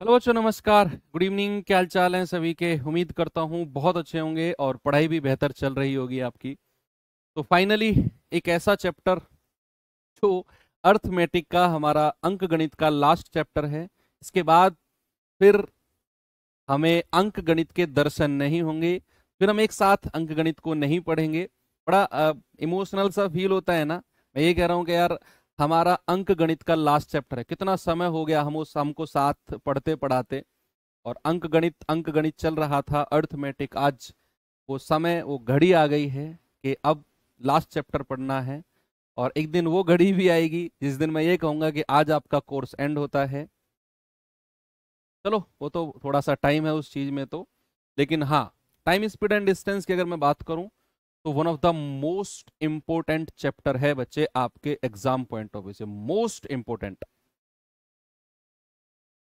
Hello बच्चों, नमस्कार, good evening. क्या हाल चाल है सभी के? उम्मीद करता हूँ बहुत अच्छे होंगे और पढ़ाई भी बेहतर चल रही होगी आपकी। तो फाइनली एक ऐसा चैप्टर जो अर्थमेटिक का हमारा अंक गणित का लास्ट चैप्टर है। इसके बाद फिर हमें अंक गणित के दर्शन नहीं होंगे, फिर हम एक साथ अंक गणित को नहीं पढ़ेंगे। बड़ा इमोशनल सा फील होता है ना। मैं ये कह रहा हूँ कि यार, हमारा अंक गणित का लास्ट चैप्टर है। कितना समय हो गया हमको साथ पढ़ते पढ़ाते, और अंक गणित चल रहा था अर्थमेटिक। आज वो समय, वो घड़ी आ गई है कि अब लास्ट चैप्टर पढ़ना है। और एक दिन वो घड़ी भी आएगी जिस दिन मैं ये कहूंगा कि आज आपका कोर्स एंड होता है। चलो, वो तो थोड़ा सा टाइम है उस चीज में तो। लेकिन हाँ, टाइम स्पीड एंड डिस्टेंस की अगर मैं बात करूं तो one of the most important chapter है बच्चे, आपके एग्जाम पॉइंट ऑफ व्यू से मोस्ट इंपॉर्टेंट।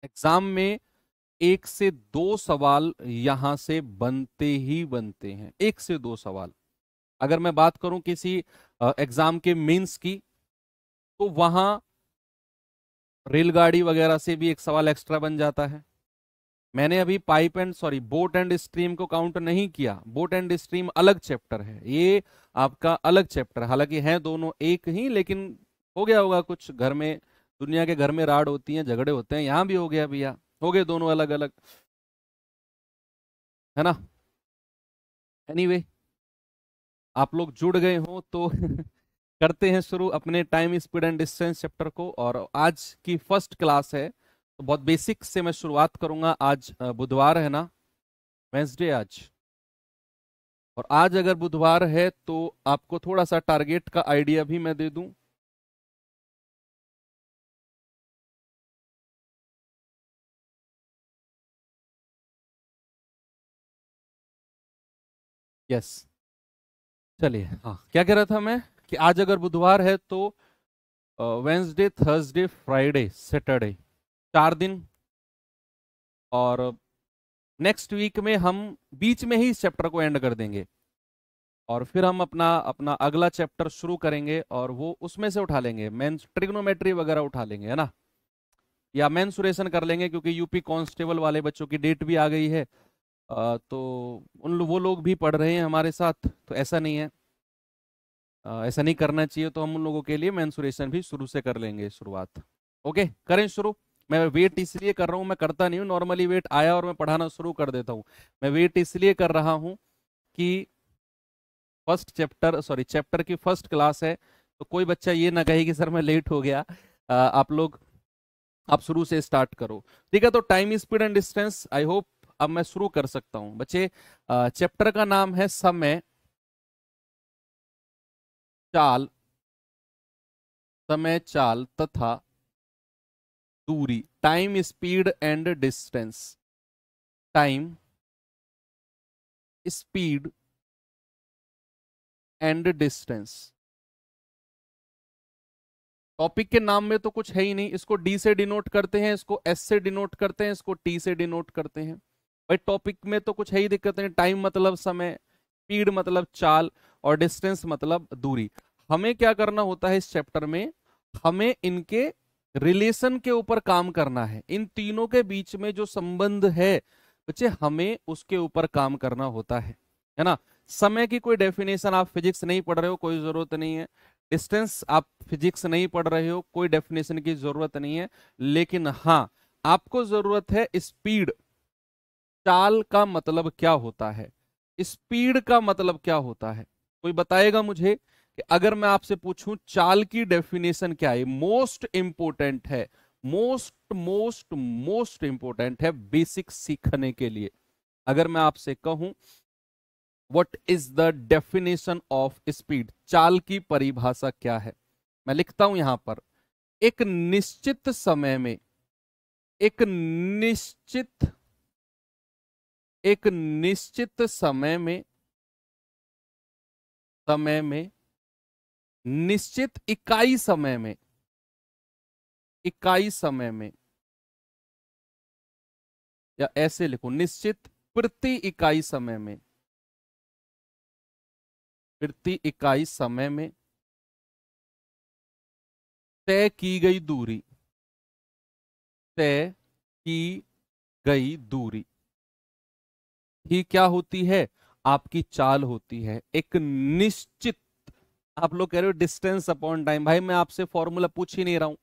एग्जाम में एक से दो सवाल यहां से बनते ही बनते हैं, एक से दो सवाल। अगर मैं बात करूं किसी एग्जाम के मेंस की, तो वहां रेलगाड़ी वगैरह से भी एक सवाल एक्स्ट्रा बन जाता है। मैंने अभी pipe and sorry boat and stream को काउंट नहीं किया। बोट एंड स्ट्रीम अलग चैप्टर है, ये आपका अलग चैप्टर। हालांकि हैं दोनों एक ही, लेकिन हो गया होगा कुछ घर में, दुनिया के घर में राड़ होती हैं, झगड़े होते हैं, यहां भी हो गया भैया, हो गए दोनों अलग अलग, है ना। एनीवे, आप लोग जुड़ गए हो तो करते हैं शुरू अपने time speed and distance chapter को। और आज की फर्स्ट क्लास है तो बहुत बेसिक से मैं शुरुआत करूंगा। आज बुधवार है ना, वेंसडे आज। और आज अगर बुधवार है तो आपको थोड़ा सा टारगेट का आइडिया भी मैं दे दूं। यस, चलिए। हाँ, क्या कह रहा था मैं कि आज अगर बुधवार है तो वेंसडे, थर्सडे, फ्राइडे, सैटरडे, 4 दिन। और नेक्स्ट वीक में हम बीच में ही इस चैप्टर को एंड कर देंगे, और फिर हम अपना अपना अगला चैप्टर शुरू करेंगे और वो उसमें से उठा लेंगे, मेन ट्रिग्नोमेट्री वगैरह उठा लेंगे, है ना। या मेंसुरेशन कर लेंगे, क्योंकि यूपी कांस्टेबल वाले बच्चों की डेट भी आ गई है। तो वो लोग भी पढ़ रहे हैं हमारे साथ, तो ऐसा नहीं है, ऐसा नहीं करना चाहिए। तो हम उन लोगों के लिए मेंसुरेशन भी शुरू से कर लेंगे शुरुआत। ओके, करें शुरू। मैं वेट इसलिए कर रहा हूँ, मैं करता नहीं हूँ नॉर्मली, वेट आया और मैं पढ़ाना शुरू कर देता हूँ। मैं वेट इसलिए कर रहा हूँ कि फर्स्ट चैप्टर, सॉरी चैप्टर की फर्स्ट क्लास है, तो कोई बच्चा ये ना कहे कि सर मैं लेट हो गया। आप लोग, आप शुरू से स्टार्ट करो। ठीक है, तो time speed and distance, I hope अब मैं शुरू कर सकता हूं बच्चे। चैप्टर का नाम है समय, चाल, समय, चाल तथा दूरी। Time speed and distance, time speed and distance. Topic के नाम में तो कुछ है ही नहीं। इसको डी से डिनोट करते हैं, इसको एस से डिनोट करते हैं, इसको टी से डिनोट करते हैं। भाई टॉपिक में तो कुछ है ही दिक्कत नहीं। टाइम मतलब समय, स्पीड मतलब चाल, और डिस्टेंस मतलब दूरी। हमें क्या करना होता है इस चैप्टर में? हमें इनके रिलेशन के ऊपर काम करना है। इन तीनों के बीच में जो संबंध है बच्चे, हमें उसके ऊपर काम करना होता है ना। समय की कोई डेफिनेशन, आप फिजिक्स नहीं पढ़ रहे हो, कोई जरूरत नहीं है। डिस्टेंस, आप फिजिक्स नहीं पढ़ रहे हो, कोई डेफिनेशन की जरूरत नहीं है। लेकिन हाँ, आपको जरूरत है स्पीड। चाल का मतलब क्या होता है, स्पीड का मतलब क्या होता है? कोई बताएगा मुझे कि अगर मैं आपसे पूछूं चाल की डेफिनेशन क्या है? मोस्ट इंपोर्टेंट है, मोस्ट मोस्ट मोस्ट इंपोर्टेंट है बेसिक सीखने के लिए। अगर मैं आपसे कहूं what is the definition of speed, चाल की परिभाषा क्या है? मैं लिखता हूं यहां पर, एक निश्चित समय में, एक निश्चित, एक निश्चित समय में, निश्चित इकाई समय में, इकाई समय में, या ऐसे लिखो, निश्चित प्रति इकाई समय में, प्रति इकाई समय में तय की गई दूरी, तय की गई दूरी ही क्या होती है, आपकी चाल होती है। एक निश्चित, आप लोग कह रहे हो डिस्टेंस अपॉन टाइम, भाई मैं आपसे फॉर्मूला पूछ ही नहीं रहा हूं,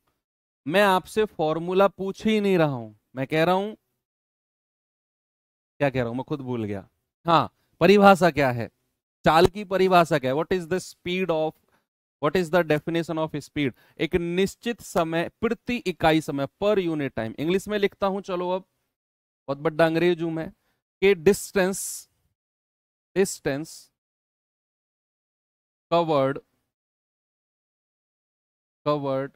मैं आपसे फॉर्मूला पूछ ही नहीं रहा हूं, मैं कह रहा हूं, क्या कह रहा हूं मैं खुद भूल गया। हाँ, परिभाषा क्या है, चाल की परिभाषा क्या है, what is the speed of, what is the definition of speed, एक निश्चित समय प्रति इकाई समय, पर यूनिट टाइम। इंग्लिश में लिखता हूं, चलो अब बहुत बड़ा अंग्रेज हूं मैं, कि distance, distance covered, covered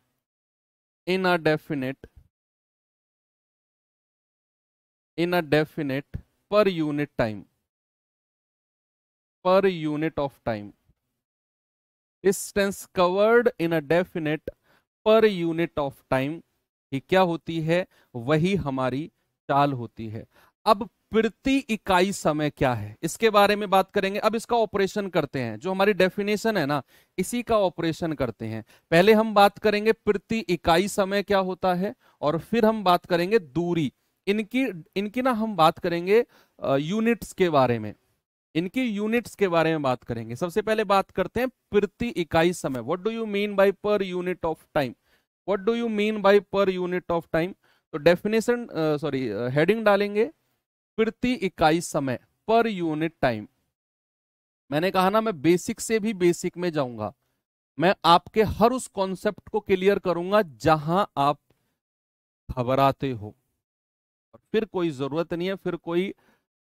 in a definite, in a definite per unit time, per unit of time, distance covered in a definite per unit of time, ये क्या होती है, वही हमारी चाल होती है। अब प्रति इकाई समय क्या है, इसके बारे में बात करेंगे। अब इसका ऑपरेशन करते हैं, जो हमारी डेफिनेशन है ना, इसी का ऑपरेशन करते हैं। पहले हम बात करेंगे प्रति इकाई समय क्या होता है, और फिर हम बात करेंगे दूरी, इनकी इनकी ना हम बात करेंगे यूनिट्स के बारे में, इनकी यूनिट्स के बारे में बात करेंगे। सबसे पहले बात करते हैं प्रति इकाई समय, what do you mean by per unit of time, what do you mean by per unit of time. तो डेफिनेशन, सॉरी, हेडिंग डालेंगे प्रति इकाई समय, पर यूनिट टाइम। मैंने कहा ना, मैं बेसिक से भी बेसिक में जाऊंगा, मैं आपके हर उस कॉन्सेप्ट को क्लियर करूंगा जहां आप घबराते हो, और फिर कोई जरूरत नहीं है, फिर कोई,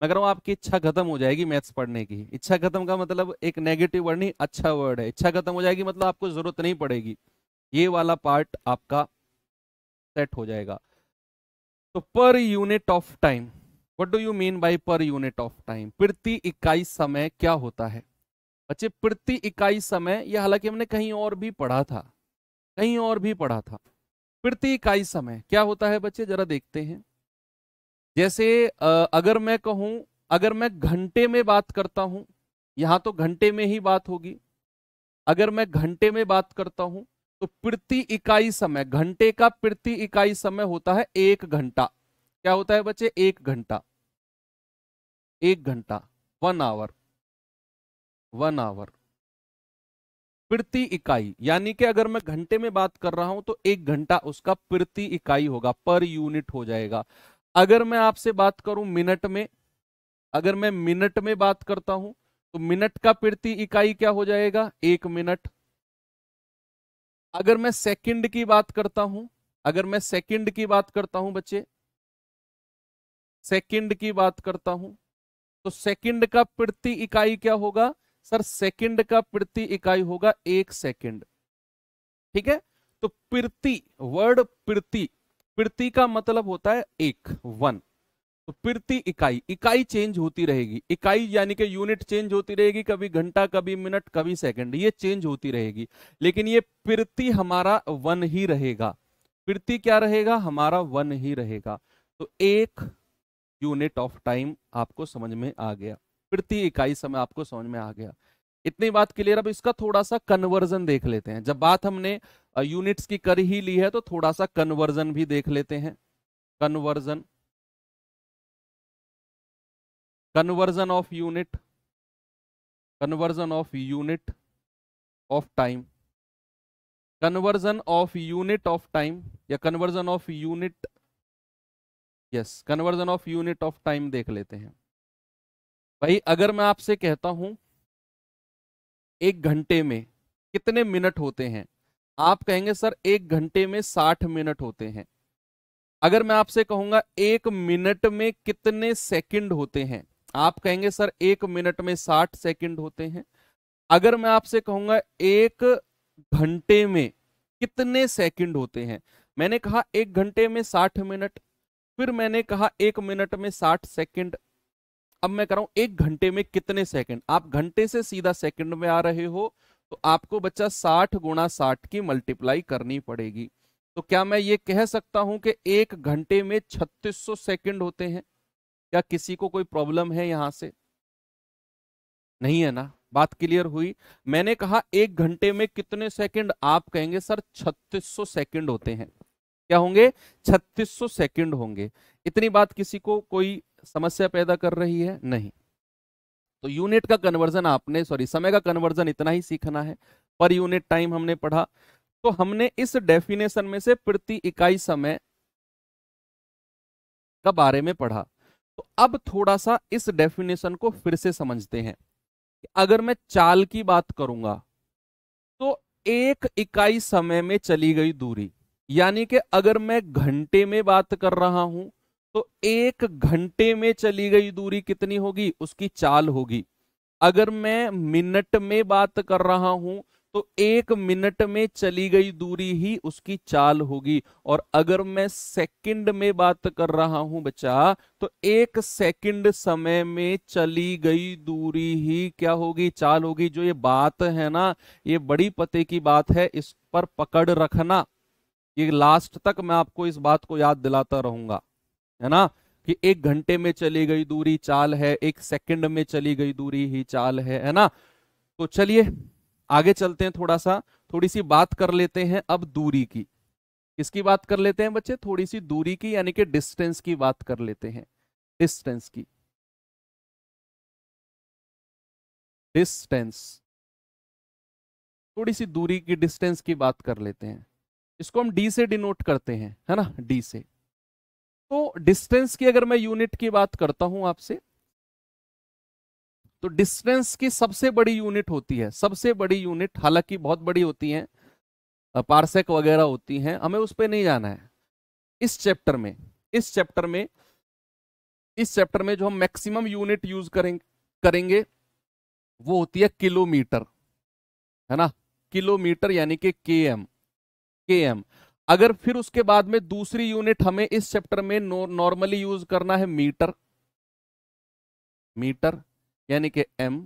मैं कह रहा हूं आपकी इच्छा खत्म हो जाएगी मैथ्स पढ़ने की। इच्छा खत्म का मतलब एक नेगेटिव वर्ड नहीं, अच्छा वर्ड है। इच्छा खत्म हो जाएगी मतलब आपको जरूरत नहीं पड़ेगी, ये वाला पार्ट आपका सेट हो जाएगा। तो per unit of time, what do you mean by per unit of time, प्रति इकाई समय क्या होता है बच्चे। प्रति इकाई समय, ये हालांकि हमने कहीं और भी पढ़ा था, कहीं और भी पढ़ा था। प्रति इकाई समय क्या होता है बच्चे, जरा देखते हैं। जैसे अगर मैं कहूं, अगर मैं घंटे में बात करता हूं, यहां तो घंटे में ही बात होगी। अगर मैं घंटे में बात करता हूं तो प्रति इकाई समय, घंटे का प्रति इकाई समय होता है 1 घंटा। क्या होता है बच्चे, 1 घंटा, 1 घंटा, 1 आवर, 1 आवर प्रति इकाई। यानी कि अगर मैं घंटे में बात कर रहा हूं तो 1 घंटा उसका प्रति इकाई होगा, पर यूनिट हो जाएगा। अगर मैं आपसे बात करूं मिनट में, अगर मैं मिनट में बात करता हूं तो मिनट का प्रति इकाई क्या हो जाएगा, 1 मिनट। अगर मैं सेकंड की बात करता हूं, अगर मैं सेकंड की बात करता हूं बच्चे, सेकंड की बात करता हूं तो सेकंड का प्रति इकाई क्या होगा सर, सेकंड का प्रति इकाई होगा 1 सेकंड। ठीक है, तो प्रति, वर्ड प्रति, प्रति का मतलब होता है 1, 1। तो प्रति इकाई, इकाई चेंज होती रहेगी, इकाई यानी कि यूनिट चेंज होती रहेगी, कभी घंटा, कभी मिनट, कभी सेकंड, ये चेंज होती रहेगी, लेकिन ये प्रति हमारा 1 ही रहेगा। प्रति क्या रहेगा हमारा, 1 ही रहेगा। तो 1 यूनिट ऑफ टाइम आपको समझ में आ गया, प्रति इकाई समय आपको समझ में आ गया। इतनी बात क्लियर। अब इसका थोड़ा सा कन्वर्जन देख लेते हैं। जब बात हमने यूनिट्स की कर ही ली है तो थोड़ा सा कन्वर्जन भी देख लेते हैं। Conversion, conversion of unit, conversion of unit of time, conversion of unit of time, या conversion of unit, yes, conversion of unit of time देख लेते हैं। भाई अगर मैं आपसे कहता हूं 1 घंटे में कितने मिनट होते हैं, आप कहेंगे सर 1 घंटे में 60 मिनट होते हैं। अगर मैं आपसे कहूंगा 1 मिनट में कितने सेकंड होते हैं, आप कहेंगे सर 1 मिनट में 60 सेकंड होते हैं। अगर मैं आपसे कहूंगा 1 घंटे में कितने सेकंड होते हैं, मैंने कहा 1 घंटे में 60 मिनट, फिर मैंने कहा 1 मिनट में 60 सेकंड। अब मैं कर रहा हूं 1 घंटे में कितने सेकंड, आप घंटे से सीधा सेकंड में आ रहे हो तो आपको बच्चा 60 गुणा 60 की मल्टीप्लाई करनी पड़ेगी। तो क्या मैं ये कह सकता हूं कि 1 घंटे में 3600 सेकंड होते हैं? क्या किसी को कोई प्रॉब्लम है यहां से? नहीं है ना, बात क्लियर हुई। मैंने कहा 1 घंटे में कितने सेकंड, आप कहेंगे सर 3600 सेकंड होते हैं। क्या होंगे? 3600 सेकंड होंगे। इतनी बात किसी को कोई समस्या पैदा कर रही है? नहीं। तो यूनिट का कन्वर्जन आपने, सॉरी, समय का कन्वर्जन इतना ही सीखना है। पर यूनिट टाइम हमने पढ़ा। तो हमने इस डेफिनेशन में से प्रति इकाई समय का बारे में पढ़ा। तो अब थोड़ा सा इस डेफिनेशन को फिर से समझते हैं। अगर मैं चाल की बात करूंगा तो एक इकाई समय में चली गई दूरी, यानी कि अगर मैं घंटे में बात कर रहा हूं तो एक घंटे में चली गई दूरी कितनी होगी? उसकी चाल होगी। अगर मैं मिनट में बात कर रहा हूं तो एक मिनट में चली गई दूरी ही उसकी चाल होगी। और अगर मैं सेकंड में बात कर रहा हूं बच्चा, तो एक सेकंड समय में चली गई दूरी ही क्या होगी? चाल होगी। जो ये बात है ना, ये बड़ी पते की बात है, इस पर पकड़ रखना। ये लास्ट तक मैं आपको इस बात को याद दिलाता रहूंगा, है ना, कि एक घंटे में चली गई दूरी चाल है, एक सेकंड में चली गई दूरी ही चाल है ना। तो चलिए आगे चलते हैं, थोड़ी सी बात कर लेते हैं अब दूरी की। किसकी बात कर लेते हैं बच्चे? थोड़ी सी दूरी की, यानी कि डिस्टेंस की बात कर लेते हैं। डिस्टेंस की, डिस्टेंस, थोड़ी सी दूरी की, डिस्टेंस की बात कर लेते हैं। इसको हम डी से डिनोट करते हैं, है ना, डी से। तो डिस्टेंस की अगर मैं यूनिट की बात करता हूं आपसे, तो डिस्टेंस की सबसे बड़ी यूनिट होती है, सबसे बड़ी यूनिट, हालांकि बहुत बड़ी होती है, पार्सेक वगैरह होती हैं, हमें उस पर नहीं जाना है। इस चैप्टर में, इस चैप्टर में इस चैप्टर में जो हम मैक्सिमम यूनिट यूज करेंगे वो होती है किलोमीटर, है ना, किलोमीटर, यानी कि केएम, केएम। अगर फिर उसके बाद में दूसरी यूनिट हमें इस चैप्टर में नॉर्मली यूज करना है मीटर, मीटर यानी कि एम।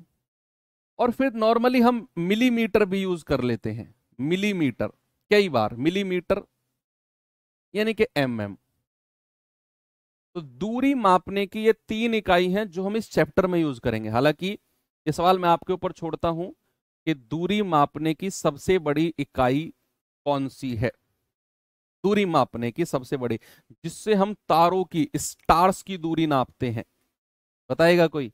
और फिर नॉर्मली हम मिलीमीटर भी यूज कर लेते हैं, मिलीमीटर, कई बार मिलीमीटर, यानी कि एमएम। तो दूरी मापने की ये 3 इकाई हैं जो हम इस चैप्टर में यूज करेंगे। हालांकि ये सवाल मैं आपके ऊपर छोड़ता हूं कि दूरी मापने की सबसे बड़ी इकाई कौन सी है? दूरी मापने की सबसे बड़ी, जिससे हम तारों की, स्टार्स की दूरी नापते हैं, बताएगा कोई?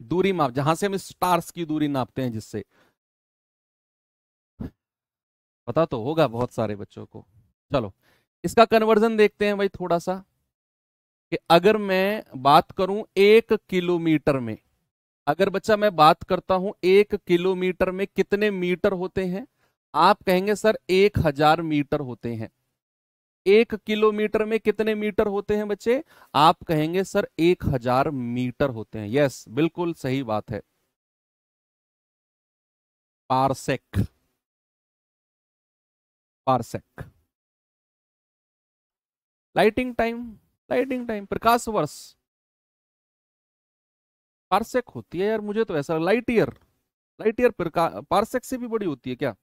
दूरी माप, जहां से हम स्टार्स की दूरी नापते हैं, जिससे, पता तो होगा बहुत सारे बच्चों को। चलो इसका कन्वर्जन देखते हैं भाई थोड़ा सा, कि अगर मैं बात करूं 1 किलोमीटर में, अगर बच्चा मैं बात करता हूं 1 किलोमीटर में कितने मीटर होते हैं? आप कहेंगे सर 1000 मीटर होते हैं। 1 किलोमीटर में कितने मीटर होते हैं बच्चे? आप कहेंगे सर 1000 मीटर होते हैं। यस, बिल्कुल सही बात है। Parsec, parsec, lighting time, lighting time, प्रकाश वर्ष, पारसेक होती है यार, मुझे तो ऐसा, light year, light year parsec से भी बड़ी होती है क्या?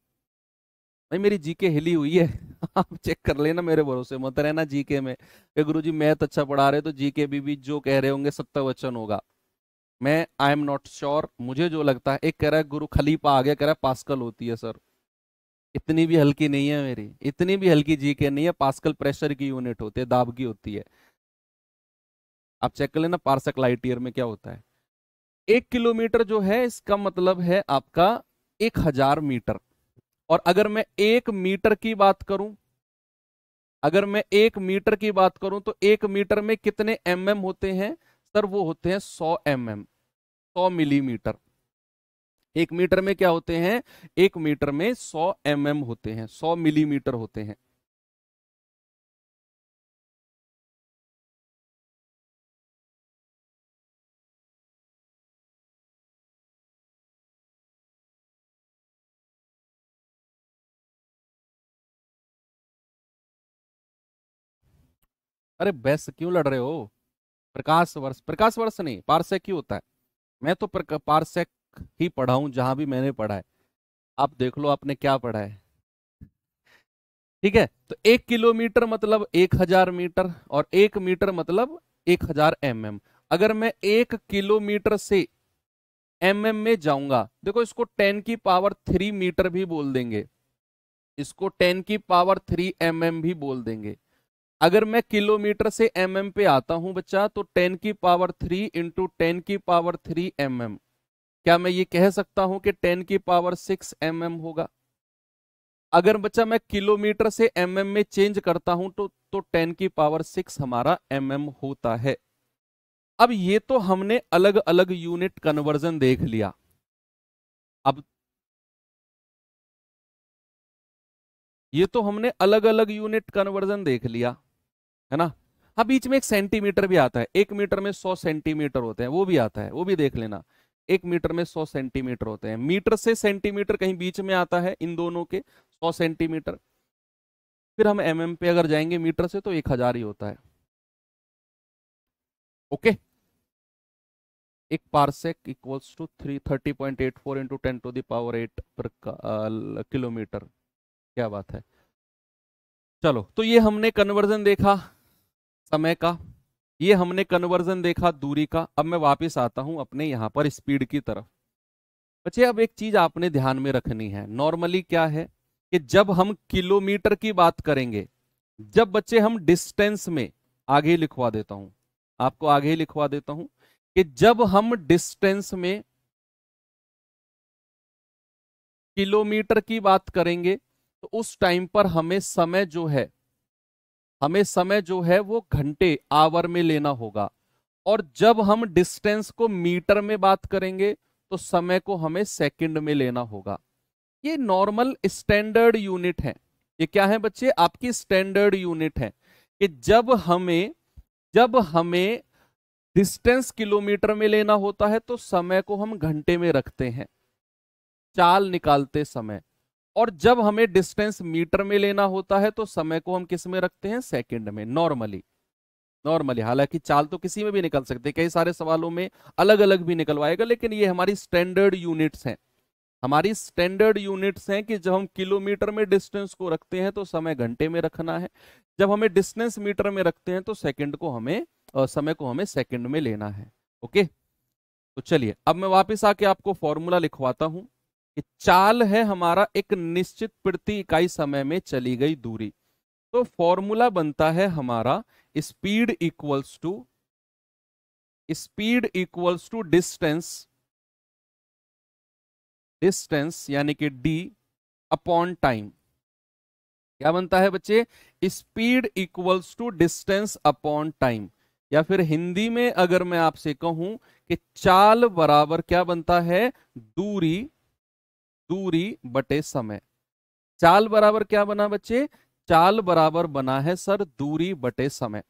भाई मेरी जीके हिली हुई है आप चेक कर लेना, मेरे भरोसे मत रहना जीके में कि गुरुजी मैथ अच्छा पढ़ा रहे तो जीके भी जो कह रहे होंगे सत्यवचन होगा। मैं आई एम नॉट श्योर, मुझे जो लगता है, एक कह रहा है गुरु खलीफा आ गया, कह रहा है पास्कल होती है। सर इतनी भी हल्की नहीं है मेरी, इतनी भी हल्की जीके नहीं है। पास्कल प्रेशर की यूनिट होती है, दाब की होती है। आप चेक कर लेना पार्सक लाइट ईयर में क्या होता है। 1 किलोमीटर जो है इसका मतलब है आपका 1000 मीटर। और अगर मैं 1 मीटर की बात करूं, अगर मैं 1 मीटर की बात करूं तो 1 मीटर में कितने एमएम होते हैं? सर वो होते हैं 100 mm, 100 मिलीमीटर। 1 मीटर में क्या होते हैं? 1 मीटर में 100 mm होते हैं, 100 मिलीमीटर होते हैं। अरे बस क्यों लड़ रहे हो? प्रकाश वर्ष, प्रकाश वर्ष नहीं, पारसेक ही होता है। मैं तो पारसेक ही पढ़ा हूं जहां भी मैंने पढ़ा है। आप देख लो आपने क्या पढ़ा है। ठीक है, तो 1 किलोमीटर मतलब 1000 मीटर, और 1 मीटर मतलब 1000 mm। अगर मैं 1 किलोमीटर से एमएम में जाऊंगा, देखो इसको 10 की पावर 3 मीटर भी बोल देंगे। इसको 10 की पावर 3 mm भी बोल देंगे। अगर मैं किलोमीटर से mm पे आता हूं बच्चा, तो 10 की पावर 3 इंटू 10 की पावर 3 mm, क्या मैं ये कह सकता हूं कि 10 की पावर 6 mm होगा? अगर बच्चा मैं किलोमीटर से mm में चेंज करता हूं तो 10 की पावर 6 हमारा mm होता है। अब ये तो हमने अलग अलग यूनिट कन्वर्जन देख लिया। अब ये तो हमने अलग अलग यूनिट कन्वर्जन देख लिया, है ना। हाँ, बीच में एक सेंटीमीटर भी आता है, 1 मीटर में 100 सेंटीमीटर होते हैं, वो भी आता है, वो भी देख लेना। 1 मीटर में 100 सेंटीमीटर होते हैं। मीटर से सेंटीमीटर कहीं बीच में आता है इन दोनों के, 100 सेंटीमीटर। फिर हम mm पे अगर जाएंगे मीटर से, तो 1000 ही होता है। ओके, एक पारसेक इक्वल्स टू 330.84 इंटू 10⁸ पर किलोमीटर। क्या बात है। चलो, तो ये हमने कन्वर्जन देखा समय का, ये हमने कन्वर्जन देखा दूरी का। अब मैं वापस आता हूं अपने यहां पर स्पीड की तरफ। बच्चे, अब एक चीज आपने ध्यान में रखनी है। नॉर्मली क्या है कि जब हम किलोमीटर की बात करेंगे, जब बच्चे हम डिस्टेंस में, आगे ही लिखवा देता हूं, आपको आगे ही लिखवा देता हूं कि जब हम डिस्टेंस में किलोमीटर की बात करेंगे, तो उस टाइम पर हमें समय जो है वो घंटे, आवर में लेना होगा। और जब हम डिस्टेंस को मीटर में बात करेंगे, तो समय को हमें सेकंड में लेना होगा। ये नॉर्मल स्टैंडर्ड यूनिट है। ये क्या है बच्चे? आपकी स्टैंडर्ड यूनिट है कि जब हमें डिस्टेंस किलोमीटर में लेना होता है, तो समय को हम घंटे में रखते हैं चाल निकालते समय। और जब हमें डिस्टेंस मीटर में लेना होता है, तो समय को हम किस में रखते हैं? सेकंड में। नॉर्मली हालांकि चाल तो किसी में भी निकल सकते, कई सारे सवालों में अलग अलग भी निकलवाएगा, लेकिन ये हमारी स्टैंडर्ड यूनिट्स हैं। हमारी स्टैंडर्ड यूनिट्स हैं कि जब हम किलोमीटर में डिस्टेंस को रखते हैं, तो समय घंटे में रखना है। जब हमें डिस्टेंस मीटर में रखते हैं, तो समय को हमें सेकंड में लेना है। ओके, तो चलिए अब मैं वापस आके आपको फॉर्मूला लिखवाता हूं कि चाल है हमारा एक निश्चित प्रति इकाई समय में चली गई दूरी। तो फॉर्मूला बनता है हमारा स्पीड इक्वल्स टू डिस्टेंस यानी कि d अपॉन टाइम। क्या बनता है बच्चे? Speed equals to distance upon time. या फिर हिंदी में अगर मैं आपसे कहूं कि चाल बराबर क्या बनता है? दूरी बटे समय। चाल बराबर क्या बना बच्चे? चाल बराबर बना है सर दूरी बटे समय।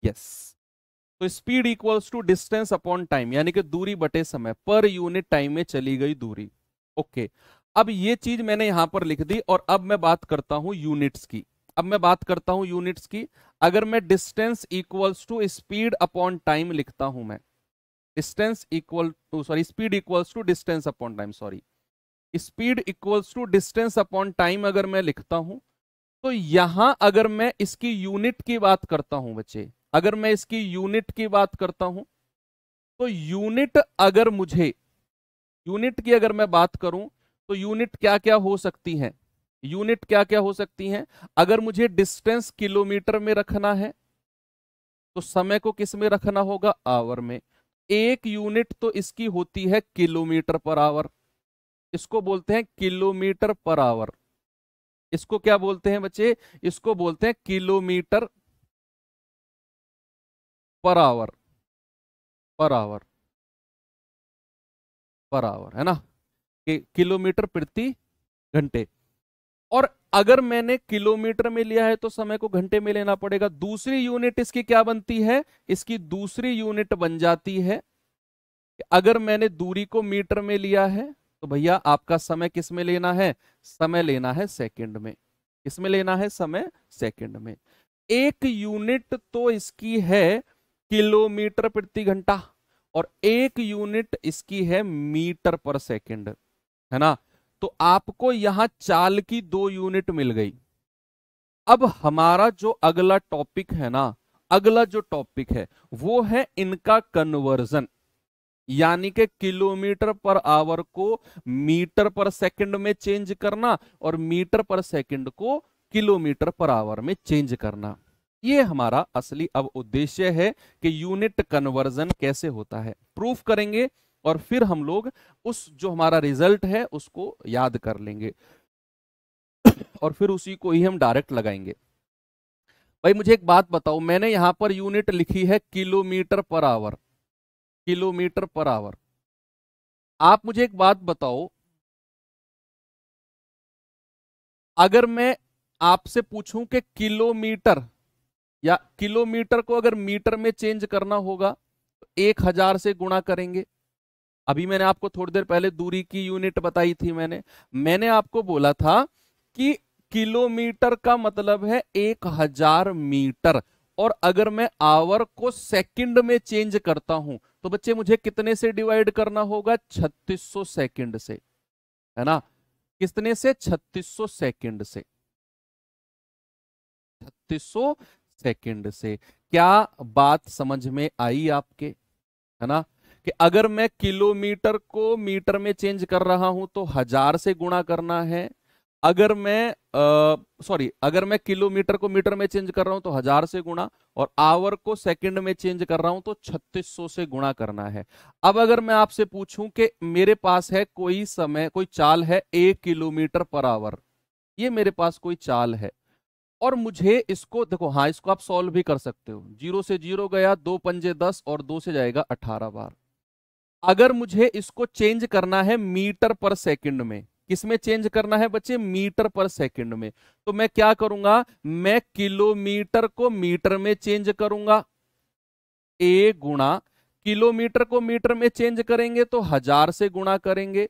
यस। तो speed equals to distance upon time, यानी कि दूरी बटे समय, पर यूनिट टाइम में चली गई दूरी। ओके, अब ये चीज मैंने यहां पर लिख दी। और अब मैं बात करता हूं यूनिट्स की। अगर मैं distance equals to speed upon time लिखता हूं, मैं speed equals to distance upon time, speed equals to distance upon time अगर मैं लिखता हूं, तो यहां अगर मैं इसकी यूनिट की बात करता हूं बच्चे, अगर मैं इसकी यूनिट की बात करता हूं, तो यूनिट की अगर मैं बात करूं, तो यूनिट क्या क्या हो सकती हैं? अगर मुझे डिस्टेंस किलोमीटर में रखना है, तो समय को किस में रखना होगा? आवर में। एक यूनिट तो इसकी होती है किलोमीटर पर आवर, इसको बोलते हैं किलोमीटर पर आवर। इसको क्या बोलते हैं बच्चे? इसको बोलते हैं किलोमीटर पर आवर, है ना, कि किलोमीटर प्रति घंटे। और अगर मैंने किलोमीटर में लिया है, तो समय को घंटे में लेना पड़ेगा। दूसरी यूनिट इसकी क्या बनती है? इसकी दूसरी यूनिट बन जाती है, अगर मैंने दूरी को मीटर में लिया है, तो भैया आपका समय किस में लेना है? समय लेना है सेकंड में। किसमें लेना है? समय सेकंड में। एक यूनिट तो इसकी है किलोमीटर प्रति घंटा, और एक यूनिट इसकी है मीटर पर सेकंड, है ना। तो आपको यहां चाल की 2 यूनिट मिल गई। अब हमारा जो अगला टॉपिक है ना, वो है इनका कन्वर्जन। यानी कि किलोमीटर पर आवर को मीटर पर सेकंड में चेंज करना और मीटर पर सेकंड को किलोमीटर पर आवर में चेंज करना। ये हमारा असली अब उद्देश्य है कि यूनिट कन्वर्जन कैसे होता है, प्रूफ करेंगे और फिर हम लोग उस जो हमारा रिजल्ट है उसको याद कर लेंगे और फिर उसी को ही हम डायरेक्ट लगाएंगे। भाई मुझे एक बात बताओ, मैंने यहां पर यूनिट लिखी है kilometre per hour, kilometre per hour. आप मुझे एक बात बताओ, अगर मैं आपसे पूछूं कि किलोमीटर या किलोमीटर को अगर मीटर में चेंज करना होगा तो 1000 से गुणा करेंगे। अभी मैंने आपको थोड़ी देर पहले दूरी की यूनिट बताई थी, मैंने आपको बोला था कि किलोमीटर का मतलब है 1000 मीटर, और अगर मैं आवर को सेकंड में चेंज करता हूं तो बच्चे मुझे कितने से डिवाइड करना होगा, 3600 सेकंड से, है ना। कितने से, 3600 सेकंड से, 3600 सेकंड से। क्या बात समझ में आई आपके, है ना, कि अगर मैं किलोमीटर को मीटर में चेंज कर रहा हूं तो 1000 से गुणा करना है, अगर मैं अगर मैं किलोमीटर को मीटर में चेंज कर रहा हूं तो 1000 से गुणा, और आवर को सेकंड में चेंज कर रहा हूं तो 3600 से गुणा करना है। अब अगर मैं आपसे पूछूं कि मेरे पास है कोई समय, कोई चाल है 1 किलोमीटर पर आवर, ये मेरे पास कोई चाल है और मुझे इसको देखो, हाँ इसको आप सॉल्व भी कर सकते हो, 0 से 0 गया, 2 पंजे 10 और 2 से जाएगा 18 बार। अगर मुझे इसको चेंज करना है मीटर पर सेकंड में, किसमें चेंज करना है बच्चे, मीटर पर सेकंड में, तो मैं क्या करूंगा, मैं किलोमीटर को मीटर में चेंज करूंगा, ए गुणा किलोमीटर को मीटर में चेंज करेंगे तो 1000 से गुणा करेंगे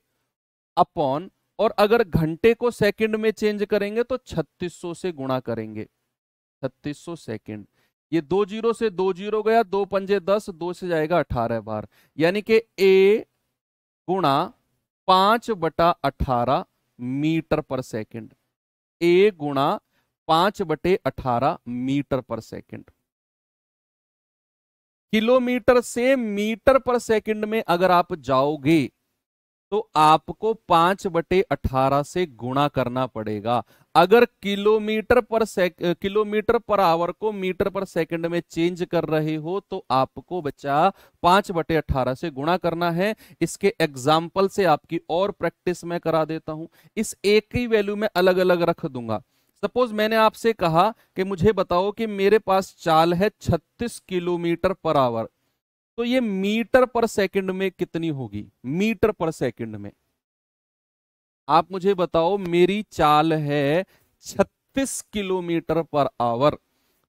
अपॉन, और अगर घंटे को सेकंड में चेंज करेंगे तो 3600 से गुणा करेंगे, 3600 सेकंड। ये 2 जीरो से 2 जीरो गया, 2 पंजे 10, 2 से जाएगा 18 बार, यानी कि ए गुणा 5/18 मीटर पर सेकंड, ए गुणा 5/18 मीटर पर सेकंड। किलोमीटर से मीटर पर सेकंड में अगर आप जाओगे तो आपको 5/18 से गुणा करना पड़ेगा। अगर किलोमीटर पर आवर को मीटर पर सेकंड में चेंज कर रहे हो तो आपको बच्चा 5/18 से गुणा करना है। इसके एग्जाम्पल से आपकी और प्रैक्टिस में करा देता हूं, इस एक ही वैल्यू में अलग अलग रख दूंगा। सपोज मैंने आपसे कहा कि मुझे बताओ कि मेरे पास चाल है 36 किलोमीटर पर आवर, तो ये मीटर पर सेकंड में कितनी होगी, मीटर पर सेकंड में। आप मुझे बताओ, मेरी चाल है 36 किलोमीटर पर आवर,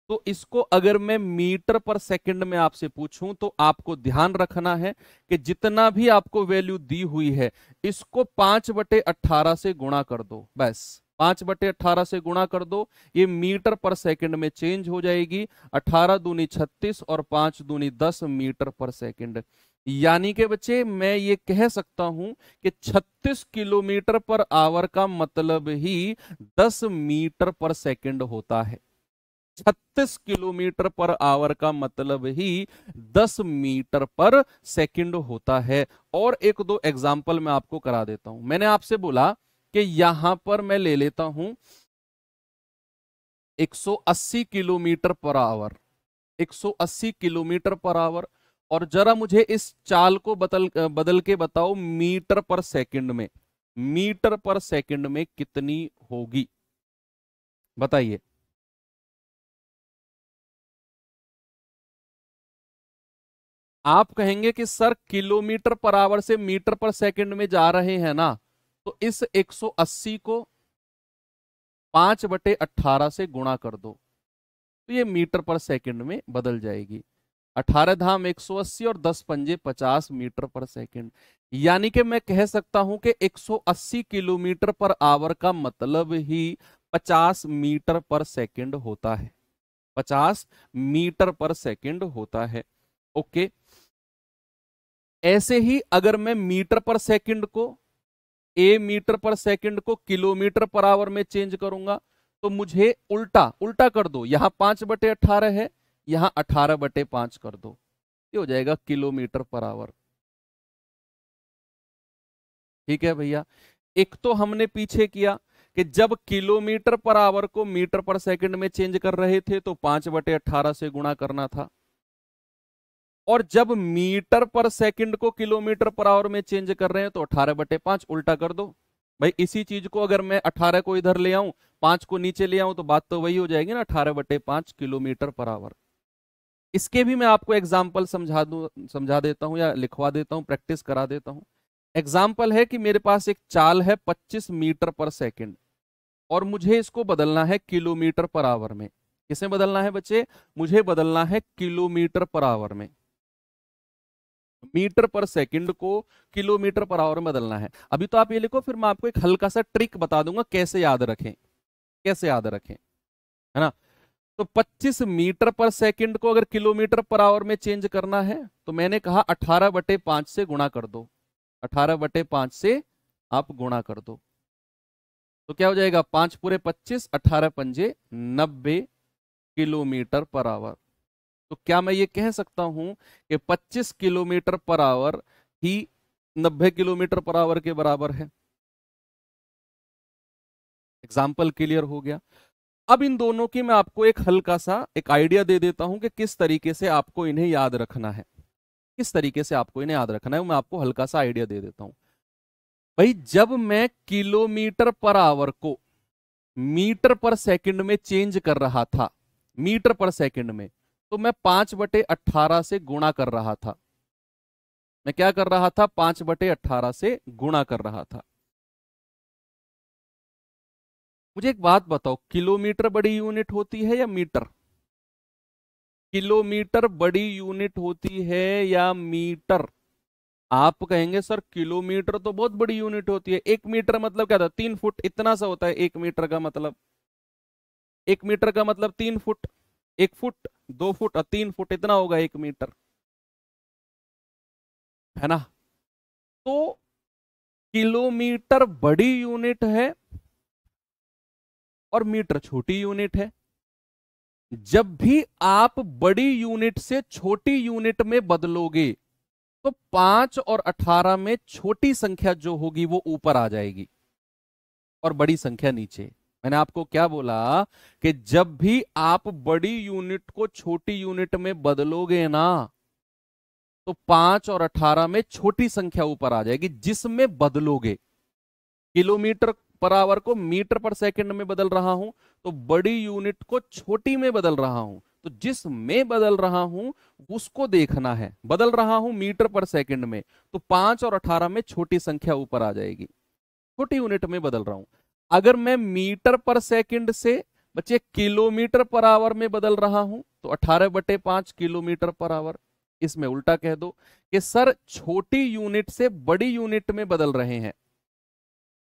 तो इसको अगर मैं मीटर पर सेकंड में आपसे पूछूं तो आपको ध्यान रखना है कि जितना भी आपको वैल्यू दी हुई है इसको 5/18 से गुणा कर दो, बस 5/18 से गुणा कर दो, ये मीटर पर सेकंड में चेंज हो जाएगी। 18 दूनी 36 और 5 दूनी 10 मीटर पर सेकंड। यानी कि बच्चे मैं ये कह सकता हूं कि 36 किलोमीटर पर आवर का मतलब ही 10 मीटर पर सेकंड होता है। 36 किलोमीटर पर आवर का मतलब ही 10 मीटर पर सेकंड होता है। और एक दो एग्जाम्पल मैं आपको करा देता हूं। मैंने आपसे बोला कि यहां पर मैं ले लेता हूं 180 kilometre per hour, 180 kilometre per hour, और जरा मुझे इस चाल को बदल के बताओ मीटर पर सेकंड में, मीटर पर सेकंड में कितनी होगी, बताइए। आप कहेंगे कि सर किलोमीटर पर आवर से मीटर पर सेकंड में जा रहे हैं ना, तो इस 180 को 5/18 से गुणा कर दो तो ये मीटर पर सेकंड में बदल जाएगी। 18 धाम 180 और 10 पंजे 50 मीटर पर सेकंड। यानी कि मैं कह सकता हूं कि 180 किलोमीटर पर आवर का मतलब ही 50 मीटर पर सेकंड होता है, 50 मीटर पर सेकंड होता है। ओके, ऐसे ही अगर मैं मीटर पर सेकंड को, ए मीटर पर सेकंड को किलोमीटर पर आवर में चेंज करूंगा तो मुझे उल्टा उल्टा कर दो, यहां 5/18 है, यहां 18/5 कर दो, ये हो जाएगा किलोमीटर पर आवर। ठीक है भैया। एक तो हमने पीछे किया कि जब किलोमीटर पर आवर को मीटर पर सेकंड में चेंज कर रहे थे तो 5/18 से गुणा करना था, और जब मीटर पर सेकंड को किलोमीटर पर आवर में चेंज कर रहे हैं तो 18/5 उल्टा कर दो। भाई इसी चीज को अगर मैं 18 को इधर ले आऊं, 5 को नीचे ले आऊं, तो बात तो वही हो जाएगी ना, 18/5 किलोमीटर पर आवर। इसके भी मैं आपको एग्जाम्पल समझा देता हूं या लिखवा देता हूं, प्रैक्टिस करा देता हूं। एग्जाम्पल है कि मेरे पास एक चाल है 25 मीटर पर सेकंड, और मुझे इसको बदलना है किलोमीटर पर आवर में। किसे बदलना है बच्चे? मुझे बदलना है किलोमीटर पर आवर में। मीटर पर सेकंड को किलोमीटर पर आवर में बदलना है। अभी तो आप ये लिखो, फिर मैं आपको एक हल्का सा ट्रिक बता दूंगा कैसे याद रखें, कैसे याद रखें, है ना। तो 25 मीटर पर सेकंड को अगर किलोमीटर पर आवर में चेंज करना है तो मैंने कहा 18/5 से गुणा कर दो। 18/5 से आप गुणा कर दो तो क्या हो जाएगा? 5 पूरे 25, 18 पंजे 90 किलोमीटर पर आवर। तो क्या मैं ये कह सकता हूं कि 25 किलोमीटर पर आवर ही 90 किलोमीटर पर आवर के बराबर है? एग्जाम्पल क्लियर हो गया। अब इन दोनों की मैं आपको एक हल्का सा एक आइडिया दे देता हूं कि किस तरीके से आपको इन्हें याद रखना है, किस तरीके से आपको इन्हें याद रखना है, मैं आपको हल्का सा आइडिया दे देता हूं। भाई जब मैं किलोमीटर पर आवर को मीटर पर सेकंड में चेंज कर रहा था, मीटर पर सेकंड में, तो मैं 5/18 से गुणा कर रहा था। मैं क्या कर रहा था? 5/18 से गुणा कर रहा था। मुझे एक बात बताओ, किलोमीटर बड़ी यूनिट होती है या मीटर? किलोमीटर बड़ी यूनिट होती है या मीटर? आप कहेंगे सर किलोमीटर तो बहुत बड़ी यूनिट होती है, 1 मीटर मतलब क्या था? 3 फुट, इतना सा होता है 1 मीटर का मतलब। 1 मीटर का मतलब 3 फुट, 1 फुट, 2 फुट और 3 फुट, इतना होगा 1 मीटर, है ना। तो किलोमीटर बड़ी यूनिट है और मीटर छोटी यूनिट है। जब भी आप बड़ी यूनिट से छोटी यूनिट में बदलोगे तो 5 और 18 में छोटी संख्या जो होगी वो ऊपर आ जाएगी और बड़ी संख्या नीचे। मैंने आपको क्या बोला कि जब भी आप बड़ी यूनिट को छोटी यूनिट में बदलोगे ना तो 5 और 18 में छोटी संख्या ऊपर आ जाएगी जिसमें बदलोगे। किलोमीटर पर आवर को मीटर पर सेकंड में बदल रहा हूं तो बड़ी यूनिट को छोटी में बदल रहा हूं, तो जिस में बदल रहा हूं उसको देखना है। बदल रहा हूं मीटर पर सेकंड में तो 5 और 18 में छोटी संख्या ऊपर आ जाएगी, छोटी यूनिट में बदल रहा हूं। अगर मैं मीटर पर सेकंड से बच्चे किलोमीटर पर आवर में बदल रहा हूं तो 18/5 किलोमीटर पर आवर। इसमें उल्टा कह दो कि सर छोटी यूनिट से बड़ी यूनिट में बदल रहे हैं,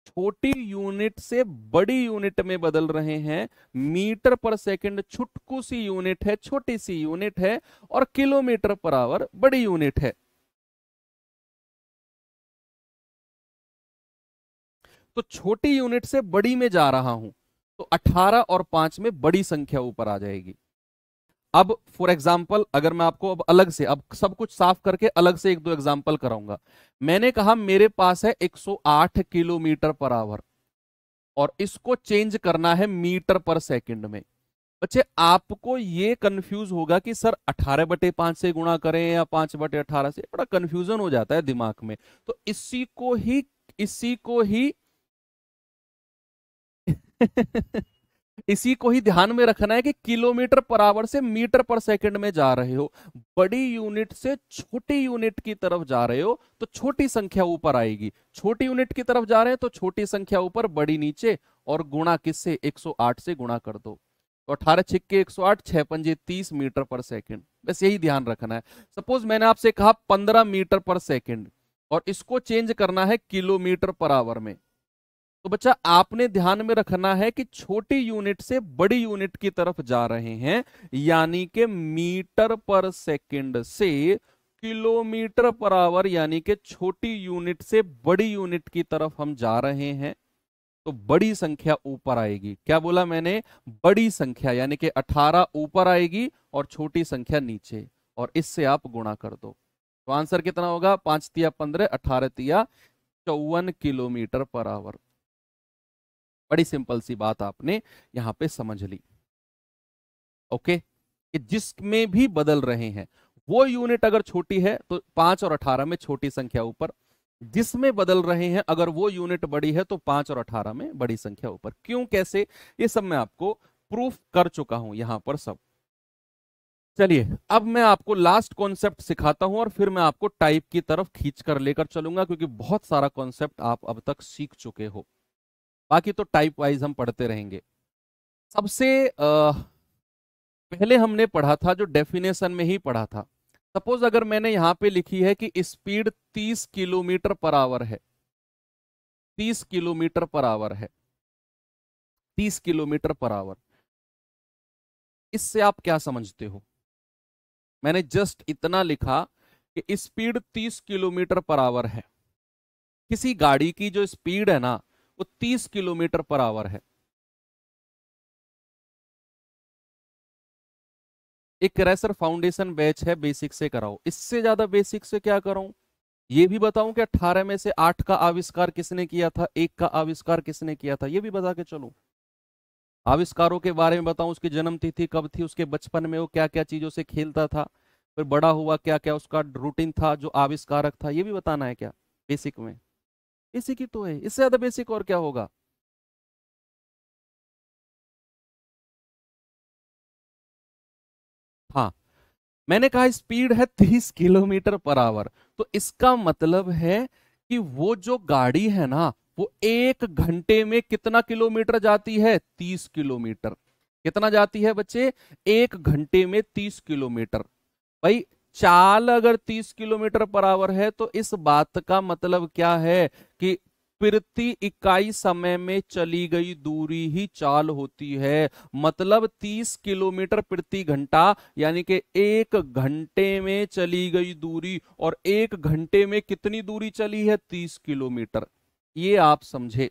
छोटी यूनिट से बड़ी यूनिट में बदल रहे हैं। मीटर पर सेकंड छुटकू सी यूनिट है, छोटी सी यूनिट है, और किलोमीटर पर आवर बड़ी यूनिट है। तो छोटी यूनिट से बड़ी में जा रहा हूं तो 18 और 5 में बड़ी संख्या ऊपर आ जाएगी। अब फॉर एग्जाम्पल अगर मैं आपको अब अलग से, अब सब कुछ साफ करके अलग से 1-2 एग्जाम्पल कराऊंगा। मैंने कहा मेरे पास है 108 किलोमीटर पर आवर और इसको चेंज करना है मीटर पर सेकंड में। बच्चे आपको ये कंफ्यूज होगा कि सर 18/5 से गुणा करें या 5/18 से, बड़ा कंफ्यूजन हो जाता है दिमाग में। तो इसी को ही इसी को ही ध्यान में रखना है कि किलोमीटर पर आवर से मीटर पर सेकंड में जा रहे हो, बड़ी यूनिट से छोटी यूनिट की तरफ जा रहे हो तो छोटी संख्या ऊपर आएगी। छोटी यूनिट की तरफ जा रहे हैं तो छोटी संख्या ऊपर, बड़ी नीचे, और गुणा किससे? 108 से गुणा कर दो तो 18 छिक्के 108, 6 पंजे 30 मीटर पर सेकंड। बस यही ध्यान रखना है। सपोज मैंने आपसे कहा 15 मीटर पर सेकंड और इसको चेंज करना है किलोमीटर पर आवर में, तो बच्चा आपने ध्यान में रखना है कि छोटी यूनिट से बड़ी यूनिट की तरफ जा रहे हैं, यानी कि मीटर पर सेकंड से किलोमीटर पर आवर, यानी कि छोटी यूनिट से बड़ी यूनिट की तरफ हम जा रहे हैं। तो बड़ी संख्या ऊपर आएगी। क्या बोला मैंने? बड़ी संख्या, यानी कि 18 ऊपर आएगी और छोटी संख्या नीचे, और इससे आप गुणा कर दो तो आंसर कितना होगा? 5 तिया 15, 18 तिया 54 किलोमीटर पर आवर। बड़ी सिंपल सी बात आपने यहां पे समझ ली। ओके, कि जिसमें भी बदल रहे हैं वो यूनिट अगर छोटी है तो 5 और 18 में छोटी संख्या ऊपर, जिसमें बदल रहे हैं अगर वो यूनिट बड़ी है तो 5 और 18 में बड़ी संख्या ऊपर। क्यों, कैसे, ये सब मैं आपको प्रूफ कर चुका हूं यहां पर सब। चलिए अब मैं आपको लास्ट कॉन्सेप्ट सिखाता हूं और फिर मैं आपको टाइप की तरफ खींच कर लेकर चलूंगा, क्योंकि बहुत सारा कॉन्सेप्ट आप अब तक सीख चुके हो। बाकी तो टाइप वाइज हम पढ़ते रहेंगे। सबसे पहले हमने पढ़ा था जो डेफिनेशन में ही पढ़ा था। सपोज अगर मैंने यहां पे लिखी है कि स्पीड 30 किलोमीटर पर आवर है, 30 किलोमीटर पर आवर है, 30 किलोमीटर पर आवर, इससे आप क्या समझते हो? मैंने जस्ट इतना लिखा कि स्पीड 30 किलोमीटर पर आवर है, किसी गाड़ी की जो स्पीड है ना वो 30 किलोमीटर पर आवर है। एक रेसर फाउंडेशन बैच है, बेसिक से कराओ, इससे ज्यादा बेसिक से क्या कराऊं? ये भी बताऊं कि 18 में से 8 का आविष्कार किसने किया था, 1 का आविष्कार किसने किया था, ये भी बता के चलूं। आविष्कारों के बारे में बताऊं, उसकी जन्म तिथि कब थी, उसके बचपन में वो क्या क्या चीजों से खेलता था, फिर बड़ा हुआ क्या क्या उसका रूटीन था, जो आविष्कारक था, ये भी बताना है क्या बेसिक में? बेसिक ही तो है, इससे ज्यादा बेसिक और क्या होगा? हाँ, मैंने कहा स्पीड है 30 किलोमीटर पर आवर, तो इसका मतलब है कि वो जो गाड़ी है ना वो 1 घंटे में कितना किलोमीटर जाती है? 30 किलोमीटर। कितना जाती है बच्चे? 1 घंटे में 30 किलोमीटर। भाई चाल अगर 30 किलोमीटर पर आवर है तो इस बात का मतलब क्या है कि प्रति इकाई समय में चली गई दूरी ही चाल होती है। मतलब 30 किलोमीटर प्रति घंटा, यानी कि 1 घंटे में चली गई दूरी, और 1 घंटे में कितनी दूरी चली है? 30 किलोमीटर। ये आप समझे,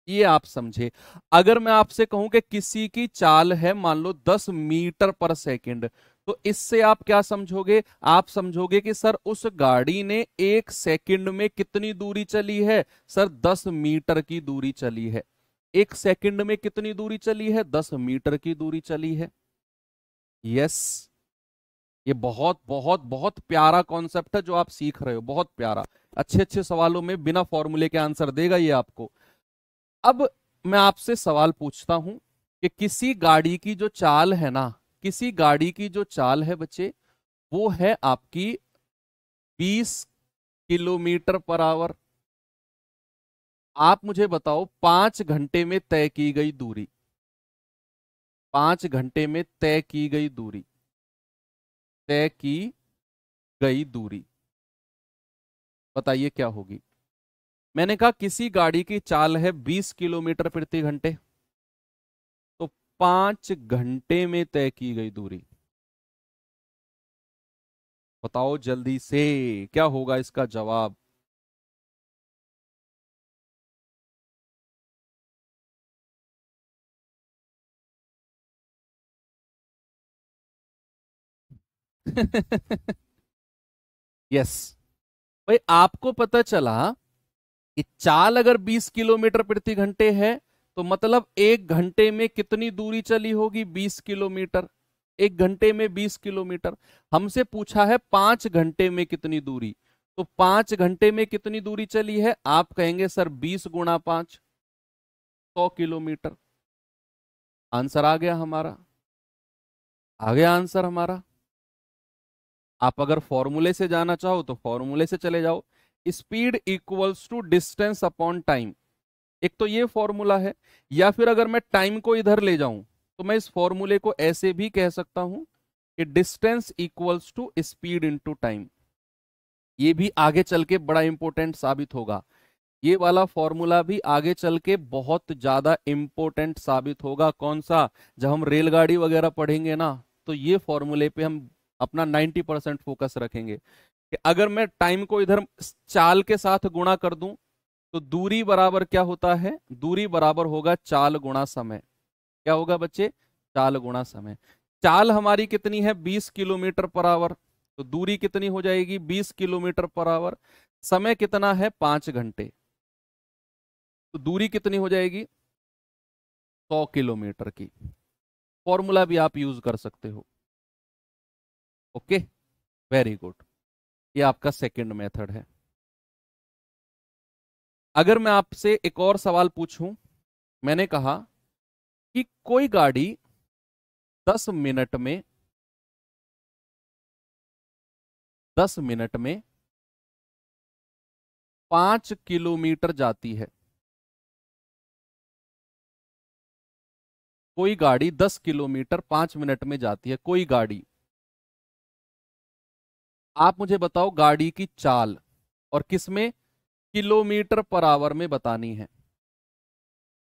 ये आप समझे। अगर मैं आपसे कहूं कि किसी की चाल है मान लो 10 मीटर पर सेकंड, तो इससे आप क्या समझोगे? आप समझोगे कि सर उस गाड़ी ने 1 सेकंड में कितनी दूरी चली है? सर 10 मीटर की दूरी चली है। 1 सेकंड में कितनी दूरी चली है? 10 मीटर की दूरी चली है। यस, ये बहुत बहुत बहुत प्यारा कॉन्सेप्ट है जो आप सीख रहे हो, बहुत प्यारा। अच्छे अच्छे सवालों में बिना फॉर्मूले के आंसर देगा ये आपको। अब मैं आपसे सवाल पूछता हूं कि किसी गाड़ी की जो चाल है ना, किसी गाड़ी की जो चाल है बच्चे, वो है आपकी 20 किलोमीटर पर आवर। आप मुझे बताओ 5 घंटे में तय की गई दूरी, 5 घंटे में तय की गई दूरी, तय की गई दूरी, बताइए क्या होगी? मैंने कहा किसी गाड़ी की चाल है 20 किलोमीटर प्रति घंटे, तो 5 घंटे में तय की गई दूरी, बताओ जल्दी से क्या होगा इसका जवाब? यस, भाई आपको पता चला कि चाल अगर 20 किलोमीटर प्रति घंटे है तो मतलब 1 घंटे में कितनी दूरी चली होगी? 20 किलोमीटर। 1 घंटे में 20 किलोमीटर। हमसे पूछा है 5 घंटे में कितनी दूरी, तो 5 घंटे में कितनी दूरी चली है? आप कहेंगे सर 20 × 5, 100 किलोमीटर। आंसर आ गया हमारा, आ गया आंसर हमारा। आप अगर फॉर्मूले से जाना चाहो तो फॉर्मूले से चले जाओ। Speed equals to distance upon time, एक तो ये फॉर्मूला है। या फिर अगर मैं टाइम को इधर ले जाऊं तो मैं इस फॉर्मूले को ऐसे भी कह सकता हूं कि distance equals to speed into time. ये भी आगे चल के बड़ा इंपॉर्टेंट साबित होगा। ये वाला फॉर्मूला भी आगे चल के बहुत ज्यादा इंपॉर्टेंट साबित होगा। कौन सा? जब हम रेलगाड़ी वगैरह पढ़ेंगे ना, तो ये फॉर्मूले पे हम अपना 90% फोकस रखेंगे कि अगर मैं टाइम को इधर चाल के साथ गुणा कर दूं तो दूरी बराबर क्या होता है? दूरी बराबर होगा चाल गुणा समय। क्या होगा बच्चे? चाल गुणा समय। चाल हमारी कितनी है? 20 किलोमीटर पर आवर, तो दूरी कितनी हो जाएगी? 20 किलोमीटर पर आवर। समय कितना है 5 घंटे, तो दूरी कितनी हो जाएगी 100 किलोमीटर की। फॉर्मूला भी आप यूज कर सकते हो। Okay, very good. ये आपका सेकंड मेथड है। अगर मैं आपसे एक और सवाल पूछूं, मैंने कहा कि कोई गाड़ी 10 मिनट में 5 किलोमीटर जाती है। कोई गाड़ी 10 किलोमीटर 5 मिनट में जाती है, कोई गाड़ी। आप मुझे बताओ गाड़ी की चाल, और किसमें, किलोमीटर पर आवर में बतानी है।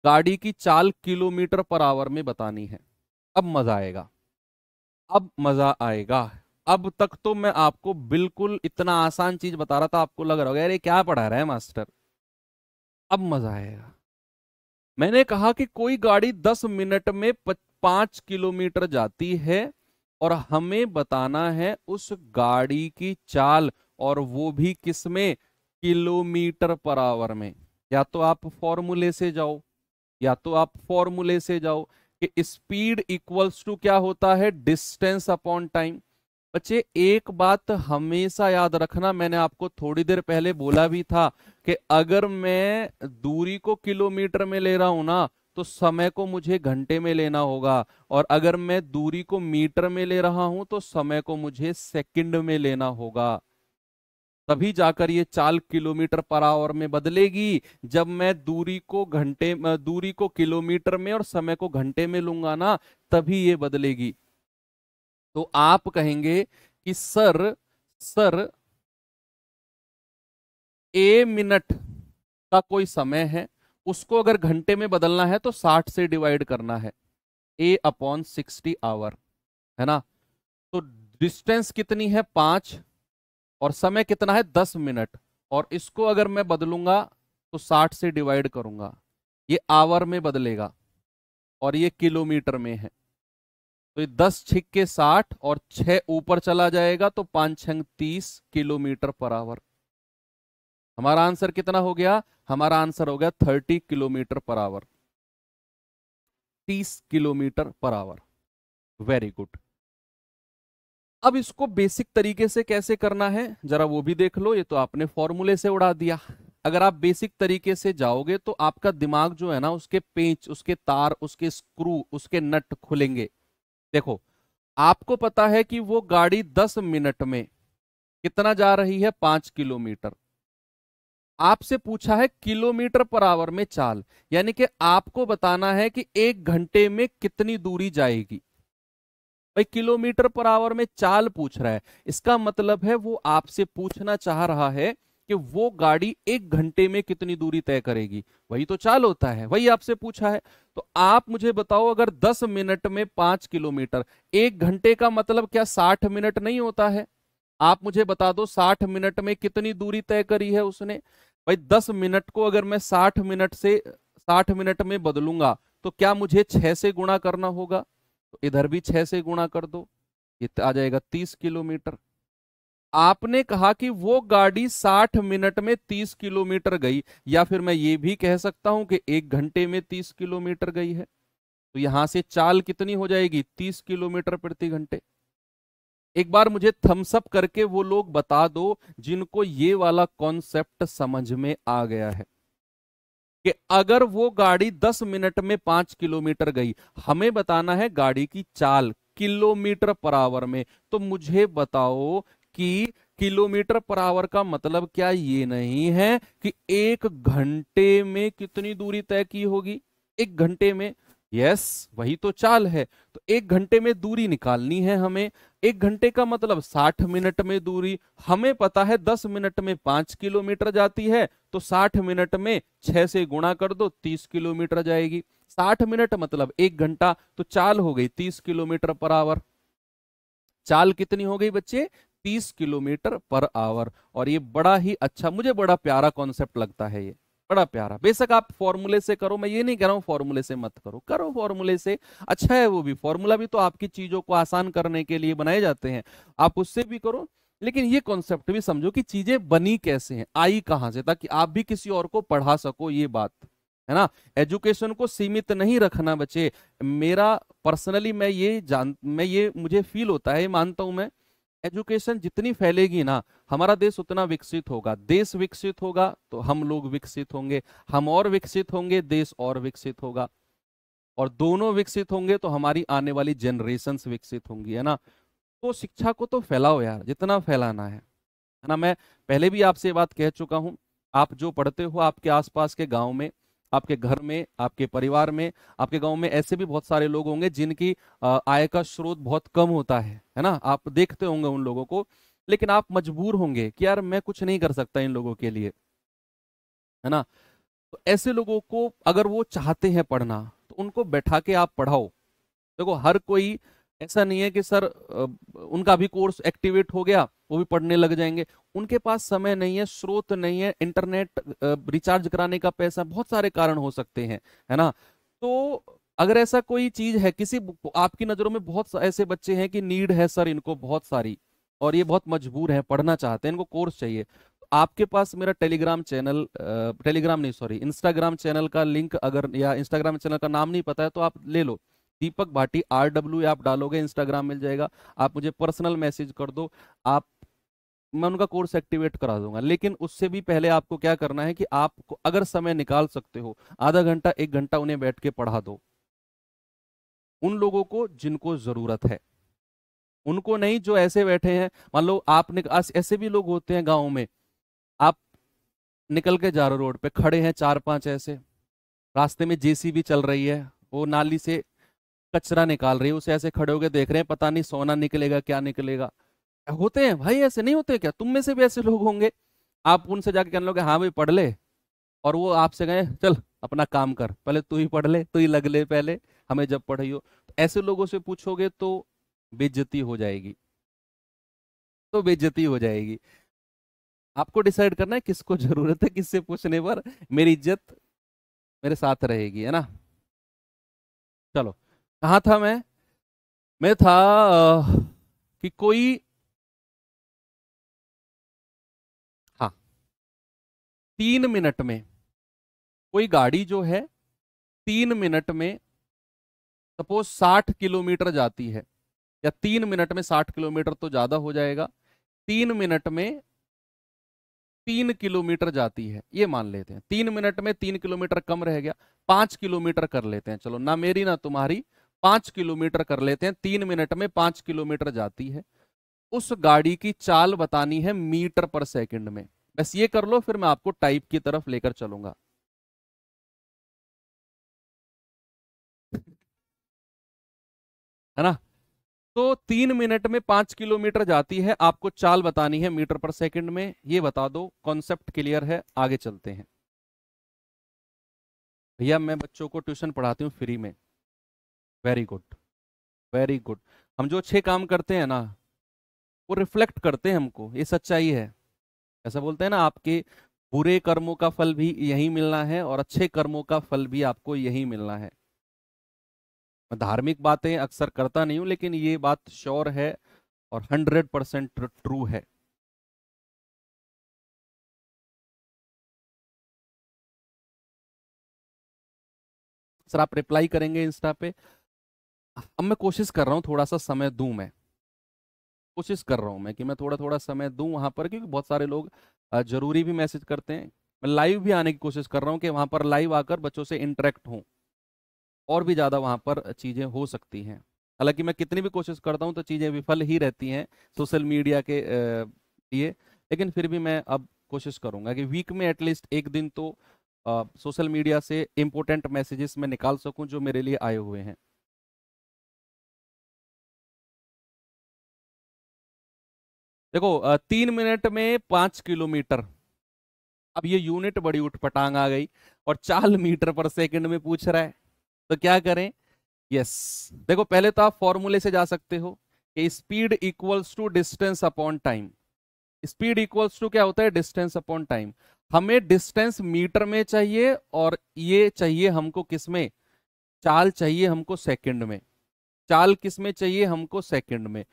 गाड़ी की चाल किलोमीटर पर आवर में बतानी है। अब मजा आएगा, अब मजा आएगा। अब तक तो मैं आपको बिल्कुल इतना आसान चीज बता रहा था, आपको लग रहा होगा यार ये क्या पढ़ा रहा है मास्टर। अब मजा आएगा। मैंने कहा कि कोई गाड़ी 10 मिनट में 5 किलोमीटर जाती है, और हमें बताना है उस गाड़ी की चाल, और वो भी किसमें, किलोमीटर पर आवर में। या तो आप फॉर्मूले से जाओ, या तो आप फॉर्मूले से जाओ कि स्पीड इक्वल्स टू क्या होता है, डिस्टेंस अपॉन टाइम। बच्चे एक बात हमेशा याद रखना, मैंने आपको थोड़ी देर पहले बोला भी था कि अगर मैं दूरी को किलोमीटर में ले रहा हूं ना, तो समय को मुझे घंटे में लेना होगा, और अगर मैं दूरी को मीटर में ले रहा हूं तो समय को मुझे सेकंड में लेना होगा। तभी जाकर ये चाल किलोमीटर पर आवर में बदलेगी। जब मैं दूरी को किलोमीटर में और समय को घंटे में लूंगा ना, तभी ये बदलेगी। तो आप कहेंगे कि सर ए मिनट का कोई समय है, उसको अगर घंटे में बदलना है तो 60 से डिवाइड करना है, A/60 आवर, है ना। तो डिस्टेंस कितनी है 5, और समय कितना है 10 मिनट, और इसको अगर मैं बदलूंगा तो 60 से डिवाइड करूंगा, ये आवर में बदलेगा, और ये किलोमीटर में है। तो ये 10 × 60 और 6 ऊपर चला जाएगा, तो 5×6 = 30 किलोमीटर पर आवर। हमारा आंसर कितना हो गया, हमारा आंसर हो गया 30 kilometre per hour, 30 kilometre per hour. Very good. अब इसको बेसिक तरीके से कैसे करना है जरा वो भी देख लो। ये तो आपने फॉर्मूले से उड़ा दिया। अगर आप बेसिक तरीके से जाओगे तो आपका दिमाग जो है ना, उसके पेंच, उसके तार, उसके स्क्रू, उसके नट खुलेंगे। देखो, आपको पता है कि वो गाड़ी 10 मिनट में कितना जा रही है, 5 किलोमीटर। आपसे पूछा है किलोमीटर पर आवर में चाल, यानी कि आपको बताना है कि 1 घंटे में कितनी दूरी जाएगी। भाई किलोमीटर पर आवर में चाल पूछ रहा है, इसका मतलब है वो आपसे पूछना चाह रहा है कि वो गाड़ी 1 घंटे में कितनी दूरी तय करेगी। वही तो चाल होता है, वही आपसे पूछा है। तो आप मुझे बताओ, अगर 10 मिनट में 5 किलोमीटर, 1 घंटे का मतलब क्या 60 मिनट नहीं होता है? आप मुझे बता दो 60 मिनट में कितनी दूरी तय करी है उसने। भाई 10 मिनट को अगर मैं 60 मिनट से 60 मिनट में बदलूंगा तो क्या मुझे 6 से गुणा करना होगा? तो इधर भी 6 से गुणा कर दो, ये आ जाएगा 30 किलोमीटर। आपने कहा कि वो गाड़ी 60 मिनट में 30 किलोमीटर गई, या फिर मैं ये भी कह सकता हूं कि 1 घंटे में 30 किलोमीटर गई है। तो यहां से चाल कितनी हो जाएगी, 30 किलोमीटर प्रति घंटे। एक बार मुझे थम्स अप करके वो लोग बता दो जिनको ये वाला कॉन्सेप्ट समझ में आ गया है कि अगर वो गाड़ी 10 मिनट में 5 किलोमीटर गई, हमें बताना है गाड़ी की चाल किलोमीटर पर आवर में। तो मुझे बताओ कि किलोमीटर पर आवर का मतलब क्या ये नहीं है कि 1 घंटे में कितनी दूरी तय की होगी? 1 घंटे में, यस, वही तो चाल है। तो 1 घंटे में दूरी निकालनी है हमें। 1 घंटे का मतलब 60 मिनट में दूरी। हमें पता है 10 मिनट में 5 किलोमीटर जाती है, तो 60 मिनट में 6 से गुणा कर दो, 30 किलोमीटर जाएगी। 60 मिनट मतलब 1 घंटा, तो चाल हो गई 30 किलोमीटर पर आवर। चाल कितनी हो गई बच्चे? 30 किलोमीटर पर आवर। और ये बड़ा ही अच्छा, मुझे बड़ा प्यारा कॉन्सेप्ट लगता है, ये बड़ा प्यारा। बेशक आप फॉर्मूले से करो, मैं ये नहीं कह रहा हूं फॉर्मूले से मत करो, करो फॉर्मूले से, अच्छा है वो भी। फॉर्मूला भी तो आपकी चीजों को आसान करने के लिए बनाए जाते हैं, आप उससे भी करो। लेकिन ये कॉन्सेप्ट भी समझो कि चीजें बनी कैसे हैं, आई कहां से, ताकि आप भी किसी और को पढ़ा सको, ये बात है ना। एजुकेशन को सीमित नहीं रखना बच्चे। मेरा पर्सनली मैं ये मुझे फील होता है, मानता हूं मैं, एजुकेशन जितनी फैलेगी ना, हमारा देश उतना विकसित होगा। देश विकसित होगा तो हम लोग विकसित होंगे, हम और विकसित होंगे, देश और विकसित होगा, और दोनों विकसित होंगे तो हमारी आने वाली जनरेशन्स विकसित होंगी, है ना। तो शिक्षा को तो फैलाओ यार, जितना फैलाना है ना। मैं पहले भी आपसे ये बात कह चुका हूं, आप जो पढ़ते हो आपके आसपास के गांव में, आपके घर में, आपके परिवार में, आपके गांव में ऐसे भी बहुत सारे लोग होंगे जिनकी आय का स्रोत बहुत कम होता है ना। आप देखते होंगे उन लोगों को, लेकिन आप मजबूर होंगे कि यार मैं कुछ नहीं कर सकता इन लोगों के लिए, है ना। तो ऐसे लोगों को अगर वो चाहते हैं पढ़ना, तो उनको बैठा के आप पढ़ाओ। देखो हर कोई ऐसा नहीं है कि सर उनका भी कोर्स एक्टिवेट हो गया वो भी पढ़ने लग जाएंगे। उनके पास समय नहीं है, स्रोत नहीं है, इंटरनेट रिचार्ज कराने का पैसा, बहुत सारे कारण हो सकते हैं, है ना। तो अगर ऐसा कोई चीज है, किसी आपकी नजरों में बहुत ऐसे बच्चे हैं कि नीड है सर इनको बहुत सारी, और ये बहुत मजबूर है, पढ़ना चाहते हैं, इनको कोर्स चाहिए, तो आपके पास मेरा टेलीग्राम चैनल, टेलीग्राम नहीं सॉरी इंस्टाग्राम चैनल का लिंक, अगर या इंस्टाग्राम चैनल का नाम नहीं पता है तो आप ले लो, दीपक भाटी RW आप डालोगे इंस्टाग्राम मिल जाएगा। आप मुझे पर्सनल मैसेज कर दो, आप मैं उनका कोर्स एक्टिवेट करा दूंगा। लेकिन उससे भी पहले आपको क्या करना है कि आपको अगर समय निकाल सकते हो, आधा घंटा 1 घंटा उन्हें बैठ के पढ़ा दो, उन लोगों को जिनको जरूरत है, उनको नहीं जो ऐसे बैठे हैं। मान लो आपने, ऐसे भी लोग होते हैं गाँव में, आप निकल के जा रहे हो रोड पे, खड़े हैं 4-5 ऐसे, रास्ते में JCB चल रही है, वो नाली से कचरा निकाल रही है, उसे ऐसे खड़े होके देख रहे हैं, पता नहीं सोना निकलेगा क्या निकलेगा। होते हैं भाई, ऐसे नहीं होते क्या? तुम में से भी ऐसे लोग होंगे। आप उनसे जाके कहने लोगे हाँ भाई पढ़ ले, और वो आपसे कहे चल अपना काम कर, पहले तू ही पढ़ ले, तू ही लग ले पहले, हमें जब पढ़ाई हो। तो ऐसे लोगों से पूछोगे तो बेइज्जती हो जाएगी, तो बेइज्जती हो जाएगी। आपको डिसाइड करना है किसको जरूरत है, किससे पूछने पर मेरी इज्जत मेरे साथ रहेगी, है ना। चलो, कहाँ था मैं था कि कोई, हाँ, 3 मिनट में कोई गाड़ी जो है 3 मिनट में सपोज 60 किलोमीटर जाती है, या 3 मिनट में 60 किलोमीटर तो ज्यादा हो जाएगा, 3 मिनट में 3 किलोमीटर जाती है, ये मान लेते हैं। 3 मिनट में 3 किलोमीटर कम रह गया, 5 किलोमीटर कर लेते हैं, चलो ना मेरी ना तुम्हारी, 5 किलोमीटर कर लेते हैं। 3 मिनट में 5 किलोमीटर जाती है, उस गाड़ी की चाल बतानी है मीटर पर सेकंड में। बस ये कर लो, फिर मैं आपको टाइप की तरफ लेकर चलूंगा। है ना। तो 3 मिनट में 5 किलोमीटर जाती है, आपको चाल बतानी है मीटर पर सेकंड में, ये बता दो। कॉन्सेप्ट क्लियर है? आगे चलते हैं। भैया मैं बच्चों को ट्यूशन पढ़ाती हूँ फ्री में। Very good, very good. हम जो अच्छे काम करते हैं ना, वो रिफ्लेक्ट करते हैं हमको, ये सच्चाई है। ऐसा बोलते हैं ना, आपके बुरे कर्मों का फल भी यही मिलना है, और अच्छे कर्मों का फल भी आपको यही मिलना है। मैं धार्मिक बातें अक्सर करता नहीं हूं, लेकिन ये बात श्योर है और 100% ट्रू है। सर आप रिप्लाई करेंगे इंस्टा पे? अब मैं कोशिश कर रहा हूँ थोड़ा सा समय दूं, मैं कोशिश कर रहा हूँ मैं कि मैं थोड़ा थोड़ा समय दूं वहां पर, क्योंकि बहुत सारे लोग जरूरी भी मैसेज करते हैं। मैं लाइव भी आने की कोशिश कर रहा हूँ कि वहां पर लाइव आकर बच्चों से इंटरेक्ट हूँ, और भी ज्यादा वहां पर चीजें हो सकती हैं। हालांकि मैं कितनी भी कोशिश करता हूँ तो चीजें विफल ही रहती हैं सोशल मीडिया के लिए। लेकिन फिर भी मैं अब कोशिश करूंगा कि वीक में एटलीस्ट एक दिन तो सोशल मीडिया से इंपॉर्टेंट मैसेजेस मैं निकाल सकूं जो मेरे लिए आए हुए हैं। देखो 3 मिनट में 5 किलोमीटर, अब ये यूनिट बड़ी उठपटांग आ गई, और चाल मीटर पर सेकंड में पूछ रहा है, तो क्या करें? यस, देखो पहले तो आप फॉर्मूले से जा सकते हो कि speed equals to distance upon time. Speed equals to क्या होता है? Distance upon time. हमें डिस्टेंस मीटर में चाहिए, और ये चाहिए हमको किस में? चाल चाहिए हमको सेकंड में। चाल किस में चाहिए हमको? सेकंड में।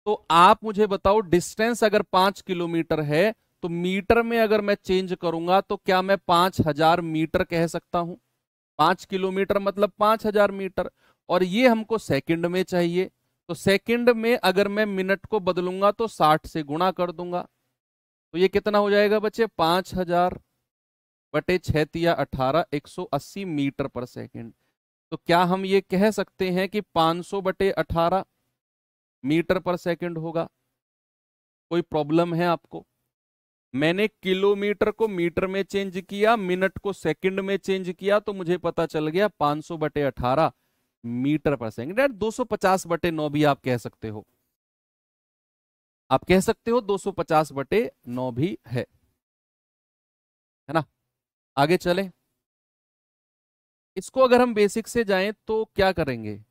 तो आप मुझे बताओ, डिस्टेंस अगर 5 किलोमीटर है तो मीटर में अगर मैं चेंज करूंगा तो क्या मैं 5000 मीटर कह सकता हूं? 5 किलोमीटर मतलब 5000 मीटर। और ये हमको सेकंड में चाहिए, तो सेकंड में अगर मैं मिनट को बदलूंगा तो 60 से गुणा कर दूंगा। तो ये कितना हो जाएगा बच्चे? 5000 बटे 6 × 18, 180 मीटर पर सेकंड। तो क्या हम ये कह सकते हैं कि 500/18 मीटर पर सेकंड होगा? कोई प्रॉब्लम है आपको? मैंने किलोमीटर को मीटर में चेंज किया, मिनट को सेकंड में चेंज किया, तो मुझे पता चल गया 500/18 मीटर पर सेकंड। यार 250/9 भी आप कह सकते हो, आप कह सकते हो 250/9 भी है ना। आगे चले, इसको अगर हम बेसिक से जाएं तो क्या करेंगे?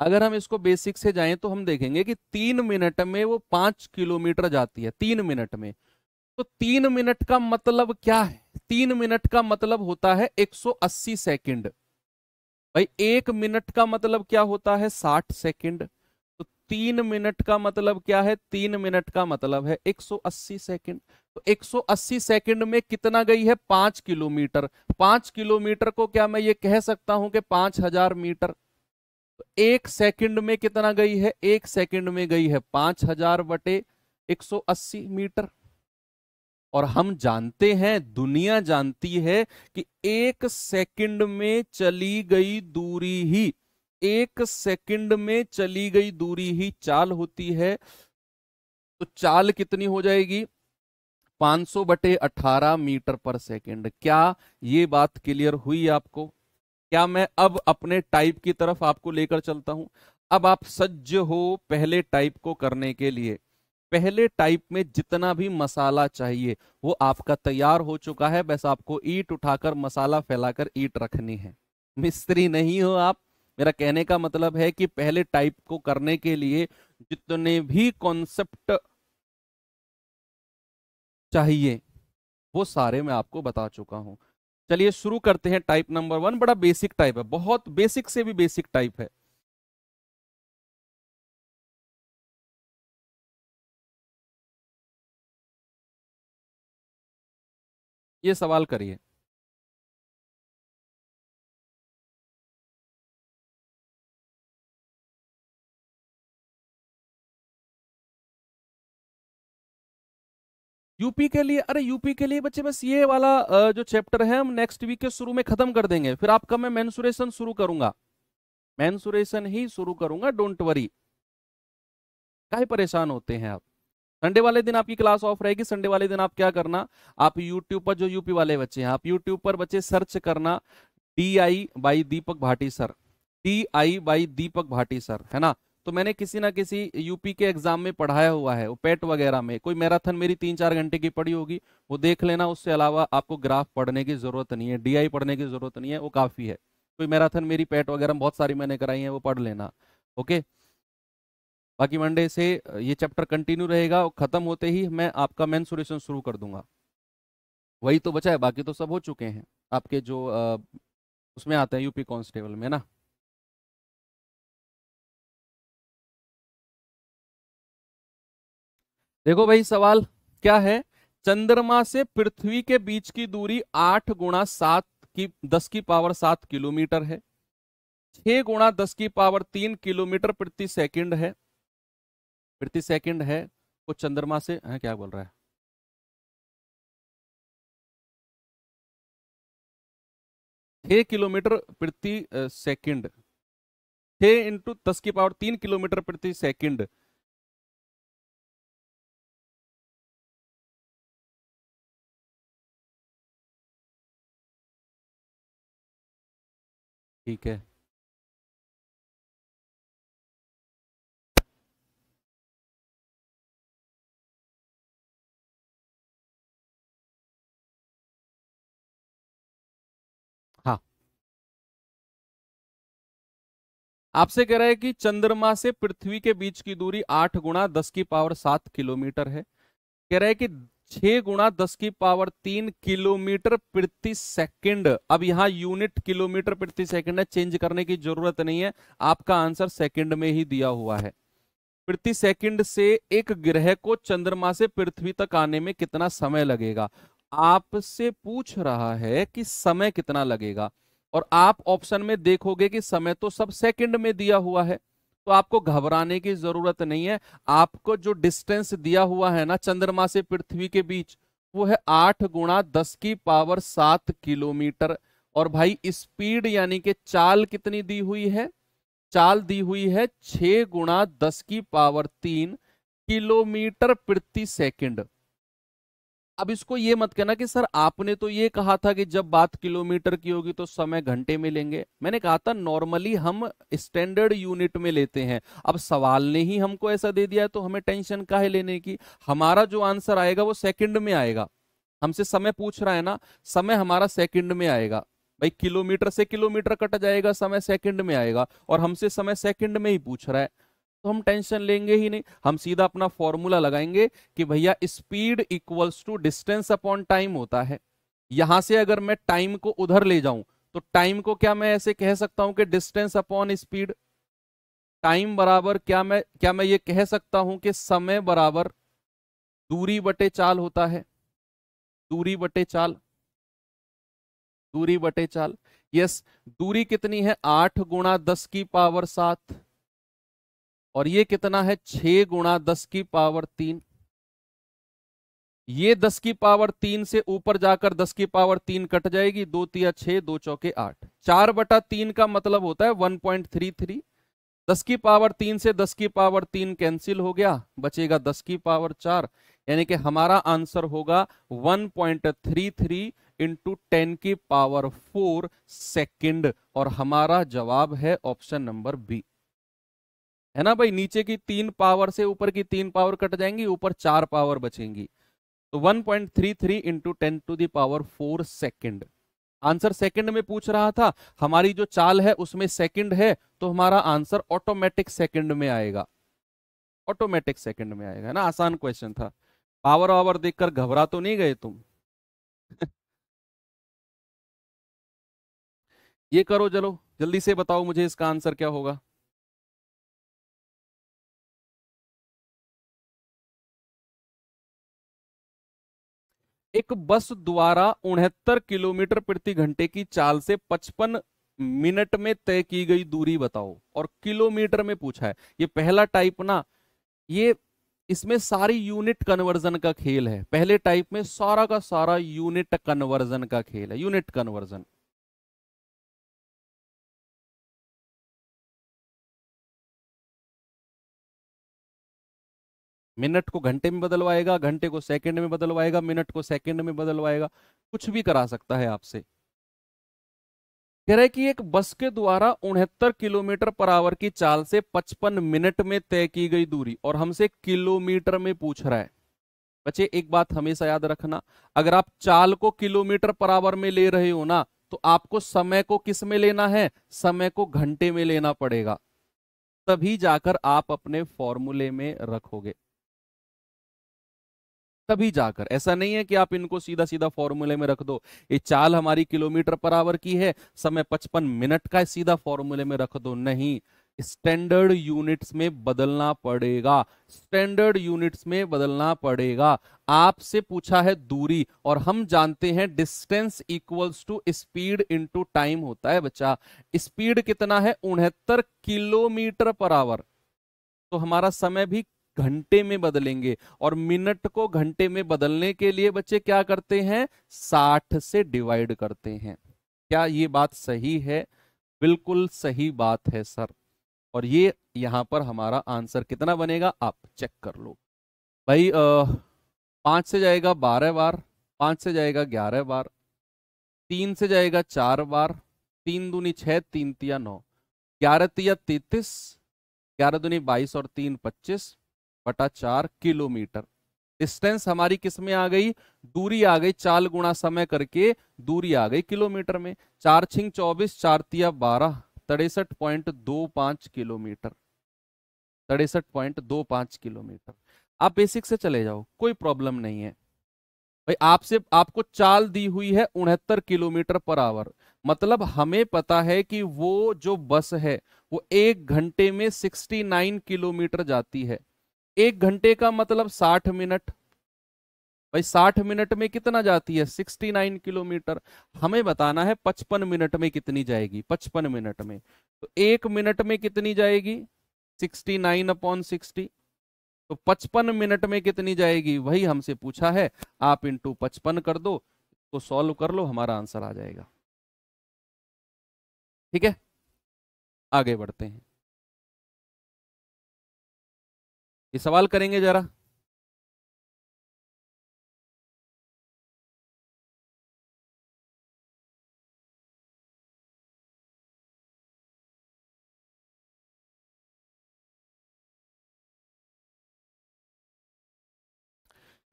अगर हम इसको बेसिक से जाएं तो हम देखेंगे कि 3 मिनट में वो 5 किलोमीटर जाती है, 3 मिनट में। तो 3 मिनट का मतलब क्या है? 3 मिनट का मतलब होता है 180 सेकंड। भाई 1 मिनट का मतलब क्या होता है? 60 सेकंड। तो 3 मिनट का मतलब क्या है? 3 मिनट का मतलब है 180 सेकंड। तो 180 सेकंड में कितना गई है? 5 किलोमीटर। 5 किलोमीटर को क्या मैं ये कह सकता हूं कि 5000 मीटर? तो 1 सेकंड में कितना गई है? 1 सेकंड में गई है 5000/180 मीटर। और हम जानते हैं, दुनिया जानती है कि 1 सेकंड में चली गई दूरी ही, 1 सेकंड में चली गई दूरी ही चाल होती है। तो चाल कितनी हो जाएगी? 500/18 मीटर पर सेकंड। क्या ये बात क्लियर हुई आपको? क्या मैं अब अपने टाइप की तरफ आपको लेकर चलता हूं? अब आप सज्ज हो पहले टाइप को करने के लिए। पहले टाइप में जितना भी मसाला चाहिए वो आपका तैयार हो चुका है, बस आपको ईंट उठाकर मसाला फैलाकर ईंट रखनी है। मिस्त्री नहीं हो आप। मेरा कहने का मतलब है कि पहले टाइप को करने के लिए जितने भी कॉन्सेप्ट चाहिए वो सारे मैं आपको बता चुका हूं। चलिए शुरू करते हैं। टाइप नंबर 1 बड़ा बेसिक टाइप है, बहुत बेसिक से भी बेसिक टाइप है। ये सवाल करिए। यूपी के लिए? अरे यूपी के लिए बच्चे बस ये वाला जो चैप्टर है हम नेक्स्ट वीक के शुरू में खत्म कर देंगे, फिर आपका मैं मेंसुरेशन शुरू करूंगा। मेंसुरेशन ही शुरू करूंगा, डोंट वरी। काहे परेशान होते हैं आप? संडे वाले दिन आपकी क्लास ऑफ रहेगी। संडे वाले दिन आप क्या करना, आप यूट्यूब पर, जो यूपी वाले बच्चे हैं, आप यूट्यूब पर बच्चे सर्च करना DI by Deepak Bhati sir, DI by Deepak Bhati sir, है ना। तो मैंने किसी ना किसी यूपी के एग्जाम में पढ़ाया हुआ है, वो पेट वगैरह में कोई मैराथन मेरी 3-4 घंटे की पड़ी होगी, वो देख लेना। उससे अलावा आपको ग्राफ पढ़ने की जरूरत नहीं है, DI पढ़ने की जरूरत नहीं है, वो काफी है। कोई मैराथन मेरी पेट वगैरह में बहुत सारी मैंने कराई है, वो पढ़ लेना। ओके। बाकी मंडे से ये चैप्टर कंटिन्यू रहेगा और खत्म होते ही मैं आपका मेंसुरेशन शुरू कर दूंगा। वही तो बचा है, बाकी तो सब हो चुके हैं आपके जो उसमें आते हैं यूपी कांस्टेबल में ना। देखो भाई सवाल क्या है? चंद्रमा से पृथ्वी के बीच की दूरी 8 × 10⁻⁷ किलोमीटर है। 6 × 10⁻³ प्रति सेकंड है, प्रति सेकंड है। वो चंद्रमा से है, क्या बोल रहा है? 6 किलोमीटर प्रति सेकंड, 6 × 10⁻³ प्रति सेकंड। ठीक है। हाँ, आपसे कह रहा है कि चंद्रमा से पृथ्वी के बीच की दूरी 8 × 10⁻⁷ किलोमीटर है। कह रहा है कि 6 × 10⁻³ प्रति सेकंड। अब यहां यूनिट किलोमीटर प्रति सेकंड है, चेंज करने की जरूरत नहीं है, आपका आंसर सेकंड में ही दिया हुआ है। प्रति सेकंड से एक ग्रह को चंद्रमा से पृथ्वी तक आने में कितना समय लगेगा। आपसे पूछ रहा है कि समय कितना लगेगा, और आप ऑप्शन में देखोगे कि समय तो सब सेकंड में दिया हुआ है, तो आपको घबराने की जरूरत नहीं है। आपको जो डिस्टेंस दिया हुआ है ना चंद्रमा से पृथ्वी के बीच, वो है 8 × 10⁻⁷ किलोमीटर। और भाई स्पीड यानी कि चाल कितनी दी हुई है, चाल दी हुई है 6 × 10⁻³ किलोमीटर प्रति सेकंड। अब इसको ये मत कहना कि सर आपने तो ये कहा था कि जब बात किलोमीटर की होगी तो समय घंटे में लेंगे। मैंने कहा था नॉर्मली हम स्टैंडर्ड यूनिट में लेते हैं। अब सवाल ने ही हमको ऐसा दे दिया है तो हमें टेंशन काहे लेने की। हमारा जो आंसर आएगा वो सेकंड में आएगा। हमसे समय पूछ रहा है ना, समय हमारा सेकंड में आएगा। भाई किलोमीटर से किलोमीटर कट जाएगा, समय सेकंड में आएगा, और हमसे समय सेकंड में ही पूछ रहा है, तो हम टेंशन लेंगे ही नहीं। हम सीधा अपना फॉर्मूला लगाएंगे कि भैया speed equals to distance upon time होता है। यहां से अगर मैं टाइम को उधर ले जाऊं तो टाइम को क्या मैं ऐसे कह सकता हूं कि डिस्टेंस अपॉन स्पीड। टाइम बराबर क्या मैं ये कह सकता हूं कि समय बराबर दूरी बटे चाल होता है। दूरी बटे चाल, दूरी बटे चाल। यस, दूरी कितनी है 8 × 10⁻⁷, और ये कितना है 6 × 10⁻³ ये 10⁻³ से ऊपर जाकर 10⁻³ कट जाएगी, 2 तिया 6, 2 चौके 8, 4/3 का मतलब होता है 1.33। 10⁻³ से 10⁻³ कैंसिल हो गया, बचेगा 10⁻⁴, यानी कि हमारा आंसर होगा 1.33 × 10⁻⁴ सेकंड, और हमारा जवाब है ऑप्शन नंबर बी। है ना भाई, नीचे की 3 पावर से ऊपर की 3 पावर कट जाएंगी, ऊपर 4 पावर बचेंगी। तो 1.33 × 10⁻⁴ सेकंड। आंसर सेकंड में पूछ रहा था, हमारी जो चाल है उसमें सेकंड है, तो हमारा आंसर ऑटोमेटिक सेकंड में आएगा। ऑटोमेटिक सेकंड में आएगा ना, आसान क्वेश्चन था। पावर वावर देखकर घबरा तो नहीं गए तुम? ये करो, चलो जल्दी से बताओ मुझे इसका आंसर क्या होगा। एक बस द्वारा 69 किलोमीटर प्रति घंटे की चाल से 55 मिनट में तय की गई दूरी बताओ, और किलोमीटर में पूछा है। ये पहला टाइप ना, ये इसमें सारी यूनिट कन्वर्जन का खेल है। पहले टाइप में सारा का सारा यूनिट कन्वर्जन का खेल है, यूनिट कन्वर्जन। मिनट को घंटे में बदलवाएगा, घंटे को सेकंड में बदलवाएगा, मिनट को सेकंड में बदलवाएगा, कुछ भी करा सकता है आपसे। कह रहा है कि एक बस के द्वारा 69 किलोमीटर/आवर की चाल से 55 मिनट में तय की गई दूरी, और हमसे किलोमीटर में पूछ रहा है। बच्चे एक बात हमेशा याद रखना, अगर आप चाल को किलोमीटर/आवर में ले रहे हो ना, तो आपको समय को किस में लेना है, समय को घंटे में लेना पड़ेगा, तभी जाकर आप अपने फॉर्मूले में रखोगे। तभी जाकर, ऐसा नहीं है कि आप इनको सीधा सीधा फॉर्मूले में रख दो। ये चाल हमारी किलोमीटर/आवर की है, समय 55 मिनट का है, सीधा फॉर्मूले में रख दो, नहीं, स्टैंडर्ड यूनिट्स में बदलना पड़ेगा। स्टैंडर्ड यूनिट्स में बदलना पड़ेगा। आपसे पूछा है दूरी, और हम जानते हैं distance equals to speed into time होता है बच्चा। स्पीड कितना है 69 किलोमीटर/आवर, तो हमारा समय भी घंटे में बदलेंगे, और मिनट को घंटे में बदलने के लिए बच्चे क्या करते हैं, 60 से डिवाइड करते हैं। क्या ये बात सही है? बिल्कुल सही बात है सर। और ये यहां पर हमारा आंसर कितना बनेगा, आप चेक कर लो भाई। 5 से जाएगा 12 बार, 5 से जाएगा 11 बार, 3 से जाएगा 4 बार, 3 दूनी 6, 3 तिया 9, 11 तिया 33, 11 दूनी 22 और 3 25/4 किलोमीटर। डिस्टेंस हमारी किस में आ गई, दूरी आ गई, चाल गुणा समय करके दूरी आ गई किलोमीटर में। 4 छिंग 24, 4 तिया 12, 63.25 किलोमीटर। 63.25 किलोमीटर। आप बेसिक से चले जाओ, कोई प्रॉब्लम नहीं है भाई। आपसे आपको चाल दी हुई है 69 किलोमीटर/आवर, मतलब हमें पता है कि वो जो बस है वो 1 घंटे में 69 किलोमीटर जाती है। 1 घंटे का मतलब 60 मिनट। भाई 60 मिनट में कितना जाती है? 69 किलोमीटर। हमें बताना है 55 मिनट में कितनी जाएगी। 55 मिनट में तो 1 मिनट में कितनी जाएगी? 69/60। तो 55 मिनट में कितनी जाएगी वही हमसे पूछा है। आप इंटू 55 कर दो, तो सॉल्व कर लो, हमारा आंसर आ जाएगा। ठीक है, आगे बढ़ते हैं। ये सवाल करेंगे जरा।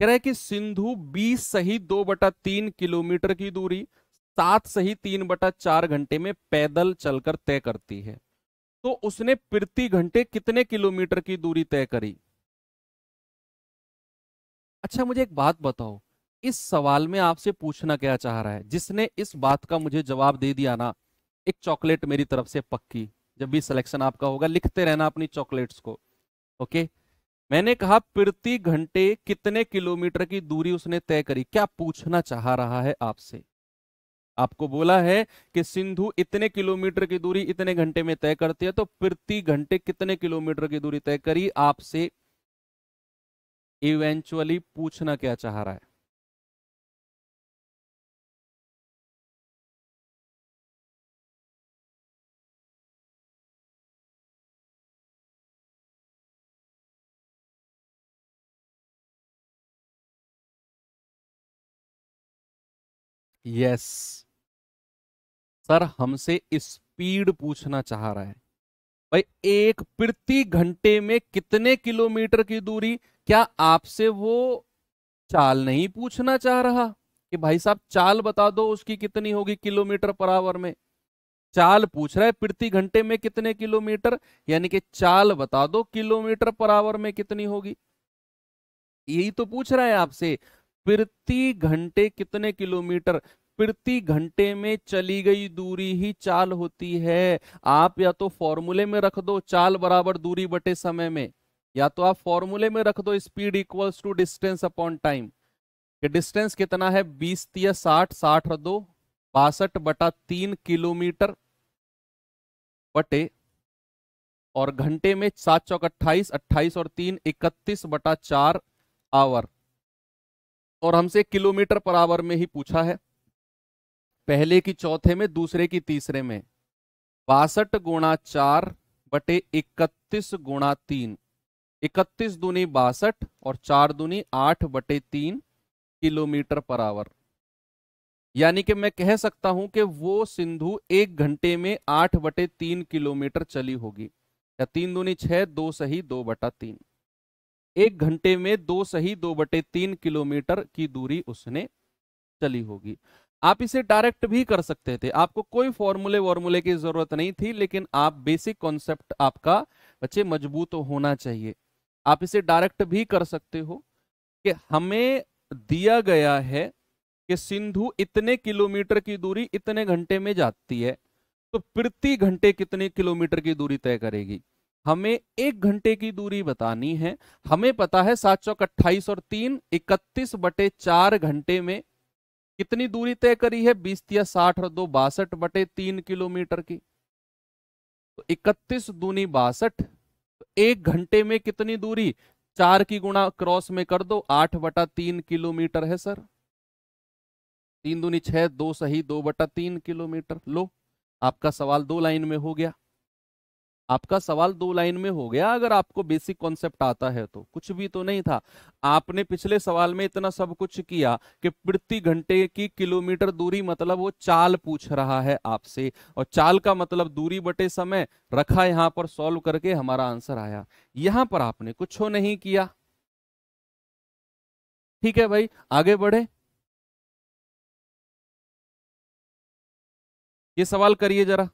कह रहा है कि सिंधु 20 सही 2/3 किलोमीटर की दूरी 7 सही 3/4 घंटे में पैदल चलकर तय करती है, तो उसने प्रति घंटे कितने किलोमीटर की दूरी तय करी? अच्छा मुझे एक बात बताओ, इस सवाल में आपसे पूछना क्या चाह रहा है? जिसने इस बात का मुझे जवाब दे दिया ना, एक चॉकलेट मेरी तरफ से पक्की। जब भी सिलेक्शन आपका होगा लिखते रहना अपनी चॉकलेट्स को। ओके। मैंने कहा प्रति घंटे कितने किलोमीटर की दूरी उसने तय करी, क्या पूछना चाह रहा है आपसे? आपको बोला है कि सिंधु इतने किलोमीटर की दूरी इतने घंटे में तय करती है, तो प्रति घंटे कितने किलोमीटर की दूरी तय करी, आपसे इवेंचुअली पूछना क्या चाह रहा है? यस सर, हमसे स्पीड पूछना चाह रहा है। भाई एक प्रति घंटे में कितने किलोमीटर की दूरी, क्या आपसे वो चाल नहीं पूछना चाह रहा कि भाई साहब चाल बता दो उसकी कितनी होगी किलोमीटर पर आवर में? चाल पूछ रहा है प्रति घंटे में कितने किलोमीटर, यानी कि चाल बता दो किलोमीटर पर आवर में कितनी होगी। यही तो पूछ रहा है आपसे। प्रति घंटे कितने किलोमीटर, प्रति घंटे में चली गई दूरी ही चाल होती है। आप या तो फॉर्मूले में रख दो चाल बराबर दूरी बटे समय में, या तो आप फॉर्मूले में रख दो speed equals to distance upon time. कि डिस्टेंस कितना है? 20 × 60, 60 और 2 62/3 किलोमीटर बटे, और घंटे में 7 × 4 = 28, 28 और 3 31/4 आवर। और हमसे किलोमीटर पर आवर में ही पूछा है, पहले की चौथे में दूसरे की तीसरे में। 62 × 4/31 × 3, 31 दूनी 62 और 4 दूनी 8/3 किलोमीटर पर आवर। यानी कि मैं कह सकता हूं कि वो सिंधु 1 घंटे में 8/3 किलोमीटर चली होगी। या 3 दूनी 6, 2 सही 2/3। 1 घंटे में 2 सही 2/3 किलोमीटर की दूरी उसने चली होगी। आप इसे डायरेक्ट भी कर सकते थे, आपको कोई फॉर्मूले वॉर्मूले की जरूरत नहीं थी, लेकिन आप बेसिक कॉन्सेप्ट आपका बच्चे मजबूत होना चाहिए। आप इसे डायरेक्ट भी कर सकते हो कि हमें दिया गया है कि सिंधु इतने किलोमीटर की दूरी इतने घंटे में जाती है, तो प्रति घंटे कितने किलोमीटर की दूरी तय करेगी। हमें 1 घंटे की दूरी बतानी है। हमें पता है 7 चौक 28 और 3 31/4 घंटे में कितनी दूरी तय करी है? 20 × 60 और 2 62/3 किलोमीटर की। तो 31 दूनी 62, तो 1 घंटे में कितनी दूरी? 4 की गुणा क्रॉस में कर दो, 8/3 किलोमीटर है सर। 3 दूनी 6, 2 सही 2/3 किलोमीटर। लो, आपका सवाल 2 लाइन में हो गया। आपका सवाल 2 लाइन में हो गया, अगर आपको बेसिक कॉन्सेप्ट आता है तो। कुछ भी तो नहीं था। आपने पिछले सवाल में इतना सब कुछ किया कि प्रति घंटे की किलोमीटर दूरी, मतलब वो चाल पूछ रहा है आपसे, और चाल का मतलब दूरी बटे समय रखा, यहां पर सॉल्व करके हमारा आंसर आया। यहां पर आपने कुछ नहीं किया। ठीक है भाई, आगे बढ़े। ये सवाल करिए जरा।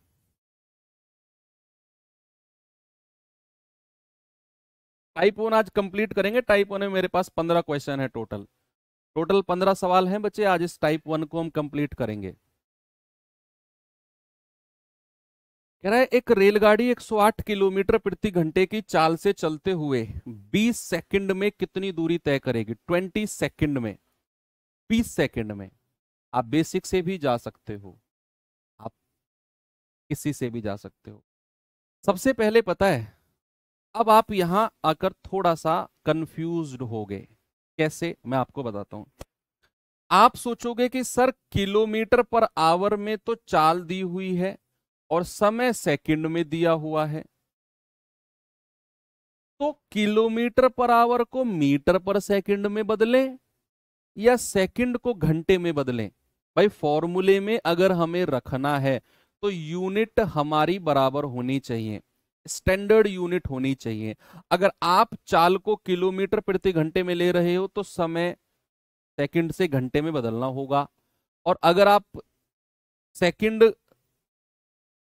टाइप 1 आज कंप्लीट करेंगे। टाइप 1 में मेरे पास 15 क्वेश्चन है टोटल। टोटल 15 सवाल हैं बच्चे, आज इस टाइप 1 को हम कंप्लीट करेंगे। कह रहा है एक रेलगाड़ी 108 किलोमीटर प्रति घंटे की चाल से चलते हुए 20 सेकंड में कितनी दूरी तय करेगी? 20 सेकंड में, 20 सेकंड में। आप बेसिक से भी जा सकते हो, आप किसी से भी जा सकते हो। सबसे पहले पता है, अब आप यहां आकर थोड़ा सा कंफ्यूज्ड हो गए। कैसे, मैं आपको बताता हूं। आप सोचोगे कि सर किलोमीटर पर आवर में तो चाल दी हुई है और समय सेकंड में दिया हुआ है, तो किलोमीटर पर आवर को मीटर पर सेकंड में बदलें या सेकंड को घंटे में बदलें? भाई फॉर्मूले में अगर हमें रखना है तो यूनिट हमारी बराबर होनी चाहिए, स्टैंडर्ड यूनिट होनी चाहिए। अगर आप चाल को किलोमीटर प्रति घंटे में ले रहे हो तो समय सेकंड से घंटे में बदलना होगा, और अगर आप सेकंड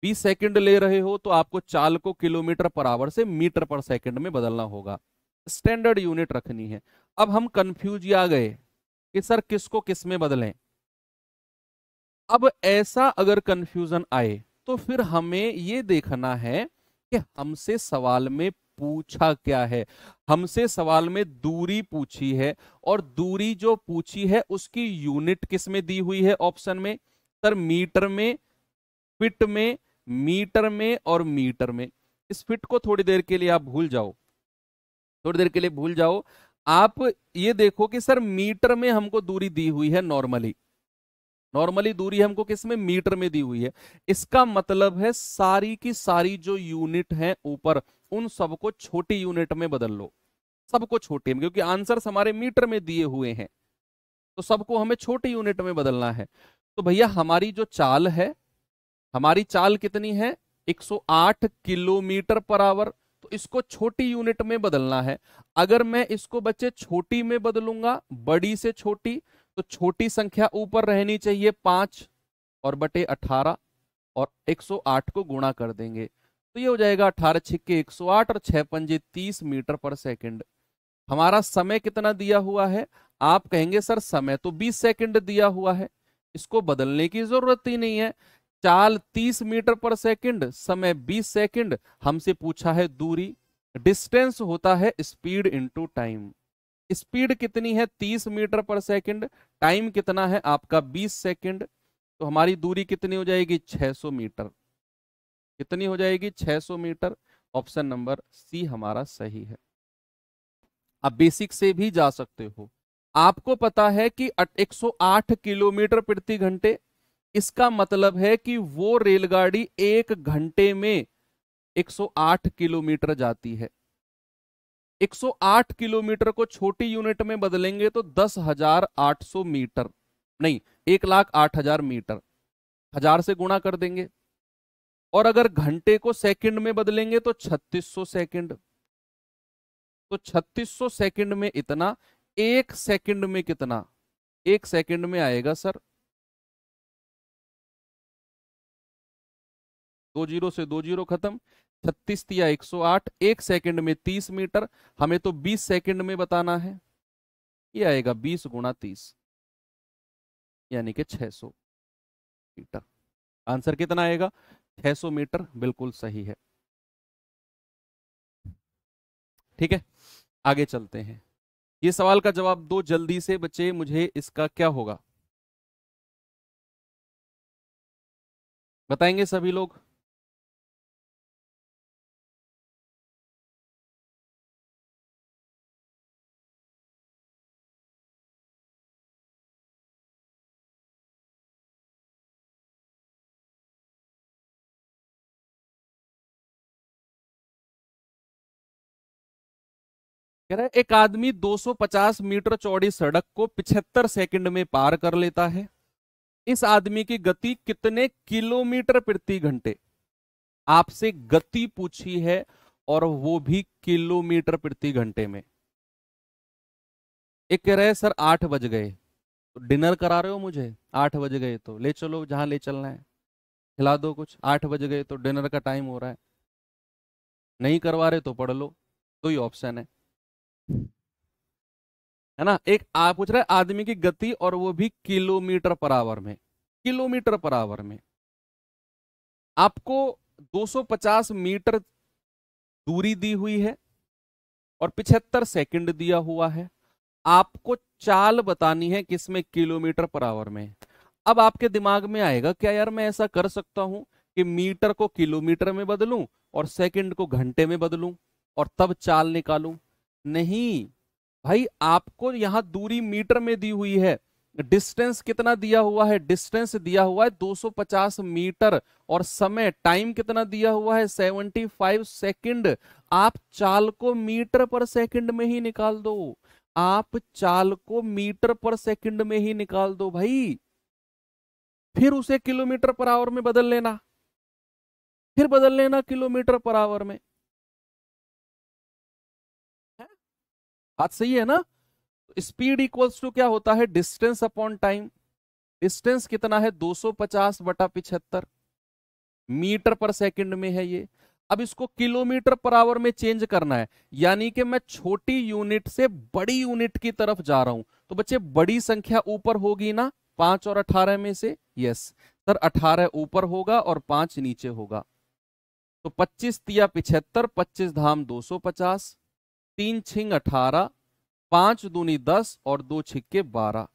20 सेकंड ले रहे हो तो आपको चाल को किलोमीटर पर आवर से मीटर पर सेकंड में बदलना होगा। स्टैंडर्ड यूनिट रखनी है। अब हम कंफ्यूज आ गए कि सर किसको किस में बदलें। अब ऐसा अगर कंफ्यूजन आए तो फिर हमें यह देखना है कि हमसे सवाल में पूछा क्या है। हमसे सवाल में दूरी पूछी है, और दूरी जो पूछी है उसकी यूनिट किस में दी हुई है? ऑप्शन में सर मीटर में, फीट में, मीटर में और मीटर में। इस फिट को थोड़ी देर के लिए आप भूल जाओ, थोड़ी देर के लिए भूल जाओ। आप ये देखो कि सर मीटर में हमको दूरी दी हुई है, नॉर्मली, नॉर्मली दूरी हमको किस में? मीटर में दी हुई है। इसका मतलब है सारी की सारी जो यूनिट है ऊपर, उन सबको छोटी यूनिट में बदल लो, सबको छोटे में, क्योंकि आंसर्स हमारे मीटर में दिए हुए हैं, तो सबको हमें छोटी यूनिट में बदलना है। तो भैया हमारी जो चाल है, हमारी चाल कितनी है? 108 किलोमीटर पर आवर, तो इसको छोटी यूनिट में बदलना है। अगर मैं इसको बच्चे छोटी में बदलूंगा, बड़ी से छोटी, तो छोटी संख्या ऊपर रहनी चाहिए 5 और बटे 18, और 108 को गुणा कर देंगे तो ये हो जाएगा 18 छिक्के 108 और 6 पंजे 30 मीटर पर सेकंड। हमारा समय कितना दिया हुआ है? आप कहेंगे सर समय तो 20 सेकंड दिया हुआ है, इसको बदलने की जरूरत ही नहीं है। चाल 30 मीटर पर सेकंड, समय 20 सेकंड, हमसे पूछा है दूरी। डिस्टेंस होता है स्पीड इनटू टाइम। स्पीड कितनी है? 30 मीटर पर सेकंड, टाइम कितना है आपका? 20 सेकंड। तो हमारी दूरी कितनी हो जाएगी? 600 मीटर। कितनी हो जाएगी? 600 मीटर। ऑप्शन नंबर सी हमारा सही है। आप बेसिक से भी जा सकते हो। आपको पता है कि 108 किलोमीटर प्रति घंटे, इसका मतलब है कि वो रेलगाड़ी 1 घंटे में 108 किलोमीटर जाती है। 108 किलोमीटर को छोटी यूनिट में बदलेंगे तो 10,800 मीटर, नहीं 1,08,000 मीटर, 1000 से गुणा कर देंगे। और अगर घंटे को सेकंड में बदलेंगे तो 3600 सेकंड। तो 3600 सेकंड में इतना, एक सेकंड में कितना? एक सेकंड में आएगा सर, 2 जीरो से 2 जीरो खत्म, 36 तिया 108, एक सेकंड में 30 मीटर, हमें तो 20 सेकंड में बताना है। ये आएगा 20 गुणा 30, यानी कि 600 मीटर। आंसर कितना आएगा? 600 मीटर, बिल्कुल सही है। ठीक है, आगे चलते हैं। ये सवाल का जवाब दो जल्दी से बच्चे, मुझे इसका क्या होगा बताएंगे सभी लोग? कह रहा है एक आदमी 250 मीटर चौड़ी सड़क को 75 सेकंड में पार कर लेता है। इस आदमी की गति कितने किलोमीटर प्रति घंटे? आपसे गति पूछी है और वो भी किलोमीटर प्रति घंटे में। एक कह रहे हैं सर 8 बज गए, तो डिनर करा रहे हो मुझे? 8 बज गए तो ले चलो जहां ले चलना है, खिला दो कुछ। 8 बज गए तो डिनर का टाइम हो रहा है। नहीं करवा रहे तो पढ़ लो, दो ही ऑप्शन है ना। एक आप पूछ रहे हैं आदमी की गति और वो भी किलोमीटर पर आवर में, किलोमीटर पर आवर में। आपको 250 मीटर दूरी दी हुई है और 75 सेकंड दिया हुआ है। आपको चाल बतानी है किसमें, किलोमीटर पर आवर में। अब आपके दिमाग में आएगा क्या यार मैं ऐसा कर सकता हूं कि मीटर को किलोमीटर में बदलूं और सेकंड को घंटे में बदलूं और तब चाल निकालूं। नहीं भाई, आपको यहां दूरी मीटर में दी हुई है, डिस्टेंस कितना दिया हुआ है, डिस्टेंस दिया हुआ है 250 मीटर और समय टाइम कितना दिया हुआ है 75 सेकंड। आप चाल को मीटर पर सेकंड में ही निकाल दो, आप चाल को मीटर पर सेकंड में ही निकाल दो भाई, फिर उसे किलोमीटर पर आवर में बदल लेना, फिर बदल लेना किलोमीटर पर आवर में। है? बात सही है ना? स्पीड इक्वल्स टू क्या होता है, डिस्टेंस अपॉन टाइम। डिस्टेंस कितना है 250 बटा 75, मीटर पर सेकंड में है ये। अब इसको किलोमीटर पर आवर में चेंज करना है, यानी कि मैं छोटी यूनिट से बड़ी यूनिट की तरफ जा रहा हूं। तो बच्चे बड़ी संख्या ऊपर होगी ना, 5 और 18 में से, यस सर 18 ऊपर होगा और 5 नीचे होगा। तो 25 तिया 75, 25 धाम 250, 3 छिंग 18, 5 दूनी 10 और 2 छिक्के 12।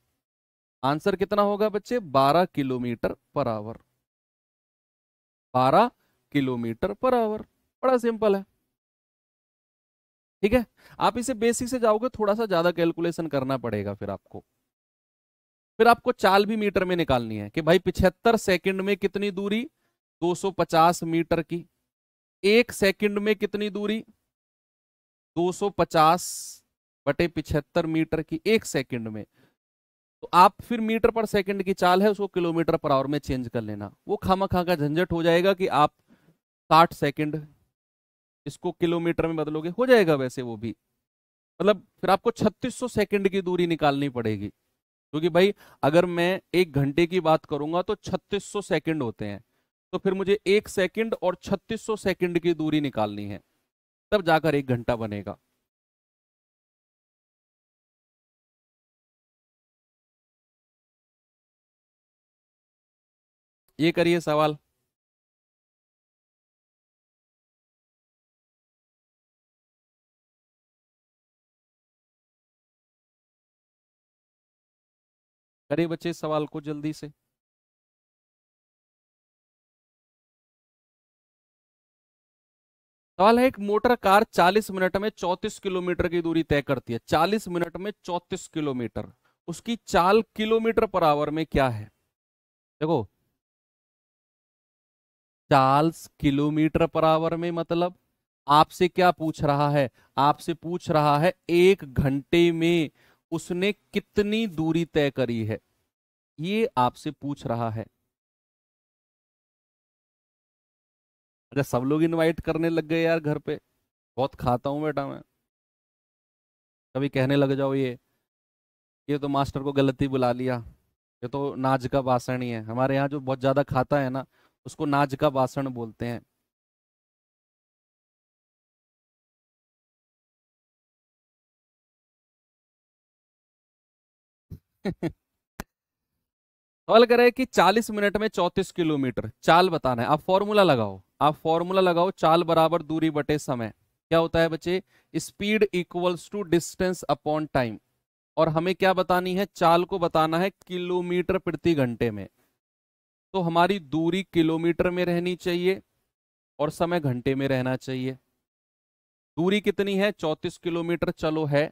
आंसर कितना होगा बच्चे, 12 kilometre per hour. 12 kilometre per hour. बड़ा सिंपल है, ठीक है। आप इसे बेसिक से जाओगे थोड़ा सा ज्यादा कैलकुलेशन करना पड़ेगा फिर आपको चाल भी मीटर में निकालनी है कि भाई 75 सेकंड में कितनी दूरी, 250 मीटर की। एक सेकंड में कितनी दूरी, 250 बटे 75 मीटर की एक सेकंड में। तो आप फिर मीटर पर सेकंड की चाल है उसको किलोमीटर पर आवर में चेंज कर लेना। वो खामा का झंझट हो जाएगा कि आप 60 सेकंड इसको किलोमीटर में बदलोगे, हो जाएगा वैसे वो भी, मतलब फिर आपको 3600 सेकंड की दूरी निकालनी पड़ेगी। क्योंकि भाई अगर मैं 1 घंटे की बात करूंगा तो 3600 सेकंड होते हैं, तो फिर मुझे 1 सेकंड और 3600 सेकंड की दूरी निकालनी है, तब जाकर 1 घंटा बनेगा। ये करिए सवाल। करिए बच्चे सवाल को जल्दी से। सवाल है, एक मोटर कार 40 मिनट में 34 किलोमीटर की दूरी तय करती है। 40 मिनट में 34 किलोमीटर, उसकी चाल किलोमीटर पर आवर में क्या है? देखो, चाल किलोमीटर पर आवर में मतलब आपसे क्या पूछ रहा है, आपसे पूछ रहा है 1 घंटे में उसने कितनी दूरी तय करी है, ये आपसे पूछ रहा है। अच्छा, सब लोग इनवाइट करने लग गए यार घर पे, बहुत खाता हूं बेटा मैं। कभी कहने लग जाओ ये तो मास्टर को गलती बुला लिया, ये तो नाज का बासन ही है। हमारे यहाँ जो बहुत ज्यादा खाता है ना, उसको नाज का बासन बोलते हैं। सवाल करे कि 40 मिनट में 34 किलोमीटर चाल बताना है। आप फॉर्मूला लगाओ, आप फॉर्मूला लगाओ, चाल बराबर दूरी बटे समय। क्या होता है बच्चे, speed equals to distance upon time. और हमें क्या बतानी है, चाल को बताना है किलोमीटर प्रति घंटे में। तो हमारी दूरी किलोमीटर में रहनी चाहिए और समय घंटे में रहना चाहिए। दूरी कितनी है, 34 किलोमीटर चलो है,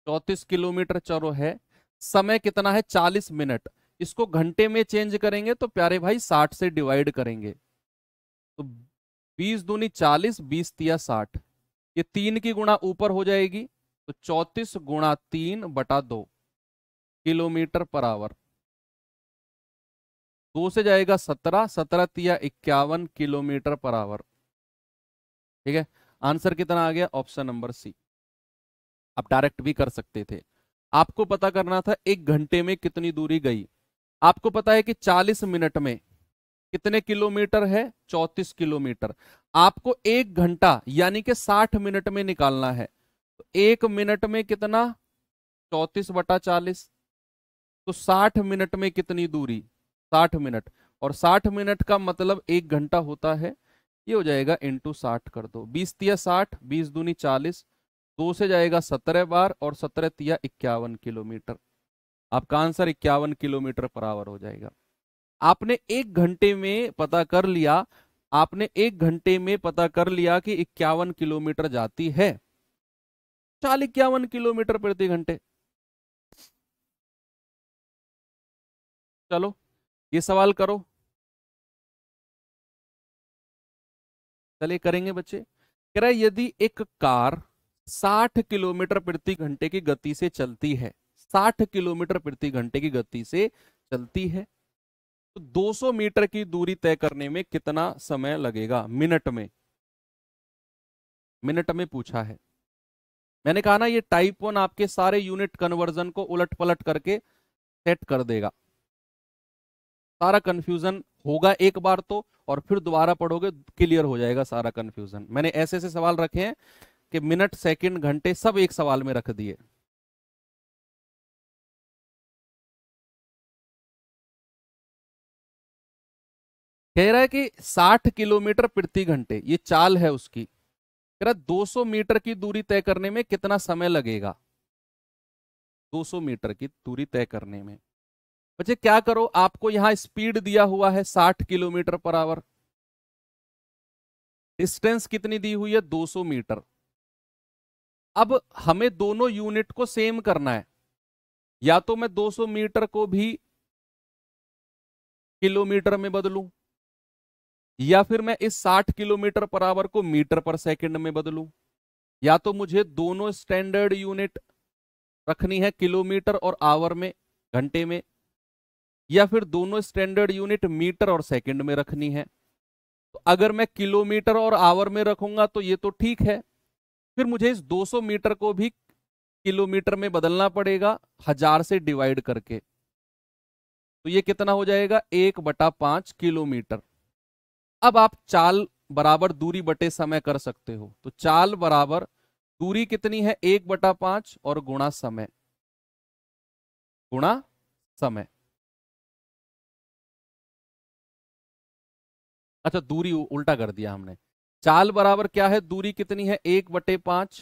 34 किलोमीटर चलो है। समय कितना है, 40 मिनट। इसको घंटे में चेंज करेंगे तो प्यारे भाई 60 से डिवाइड करेंगे, तो 20 दूनी 40, 20 तिया 60। ये 3 की गुणा ऊपर हो जाएगी, तो 34 गुणा 3/2 किलोमीटर पर आवर। 2 से जाएगा 17, 17 तिया 51 किलोमीटर पर आवर। ठीक है, आंसर कितना आ गया, ऑप्शन नंबर सी। आप डायरेक्ट भी कर सकते थे। आपको पता करना था 1 घंटे में कितनी दूरी गई। आपको पता है कि 40 मिनट में कितने किलोमीटर है, 34 किलोमीटर। आपको 1 घंटा यानी कि 60 मिनट में निकालना है, तो 1 मिनट में कितना, 34/40। तो 60 मिनट में कितनी दूरी, 60 मिनट, और 60 मिनट का मतलब 1 घंटा होता है। ये हो जाएगा इंटू 60 कर दो, 20 तिया 60, 20 दूनी 40, 2 से जाएगा 17 बार और 17 तिया 51 किलोमीटर। आपका आंसर 51 किलोमीटर पर आवर हो जाएगा। आपने 1 घंटे में पता कर लिया, आपने 1 घंटे में पता कर लिया कि 51 किलोमीटर जाती है, चाल 51 किलोमीटर प्रति घंटे। चलो ये सवाल करो। चलिए करेंगे बच्चे। कह रहा है यदि एक कार 60 किलोमीटर प्रति घंटे की गति से चलती है, 60 किलोमीटर प्रति घंटे की गति से चलती है, तो 200 मीटर की दूरी तय करने में कितना समय लगेगा? मिनट में, मिनट में पूछा है। मैंने कहा ना ये टाइप 1 आपके सारे यूनिट कन्वर्जन को उलट पलट करके सेट कर देगा। सारा कंफ्यूजन होगा एक बार तो, और फिर दोबारा पढ़ोगे क्लियर हो जाएगा सारा कंफ्यूजन। मैंने ऐसे ऐसे सवाल रखे हैं कि मिनट सेकंड घंटे सब एक सवाल में रख दिए। कह रहा है कि 60 किलोमीटर प्रति घंटे ये चाल है उसकी, कह रहा है 200 मीटर की दूरी तय करने में कितना समय लगेगा? 200 मीटर की दूरी तय करने में बच्चे क्या करो, आपको यहां स्पीड दिया हुआ है 60 किलोमीटर पर आवर, डिस्टेंस कितनी दी हुई है? 200 मीटर। अब हमें दोनों यूनिट को सेम करना है, या तो मैं 200 मीटर को भी किलोमीटर में बदलूं, या फिर मैं इस 60 किलोमीटर पर आवर को मीटर पर सेकंड में बदलूं, या तो मुझे दोनों स्टैंडर्ड यूनिट रखनी है किलोमीटर और आवर में, घंटे में, या फिर दोनों स्टैंडर्ड यूनिट मीटर और सेकंड में रखनी है। तो अगर मैं किलोमीटर और आवर में रखूंगा तो ये तो ठीक है, फिर मुझे इस 200 मीटर को भी किलोमीटर में बदलना पड़ेगा 1000 से डिवाइड करके। तो ये कितना हो जाएगा? 1/5 किलोमीटर। अब आप चाल बराबर दूरी बटे समय कर सकते हो, तो चाल बराबर दूरी कितनी है? 1/5 और गुणा समय, गुणा समय। अच्छा दूरी उल्टा कर दिया हमने। चाल बराबर क्या है? दूरी कितनी है? 1/5,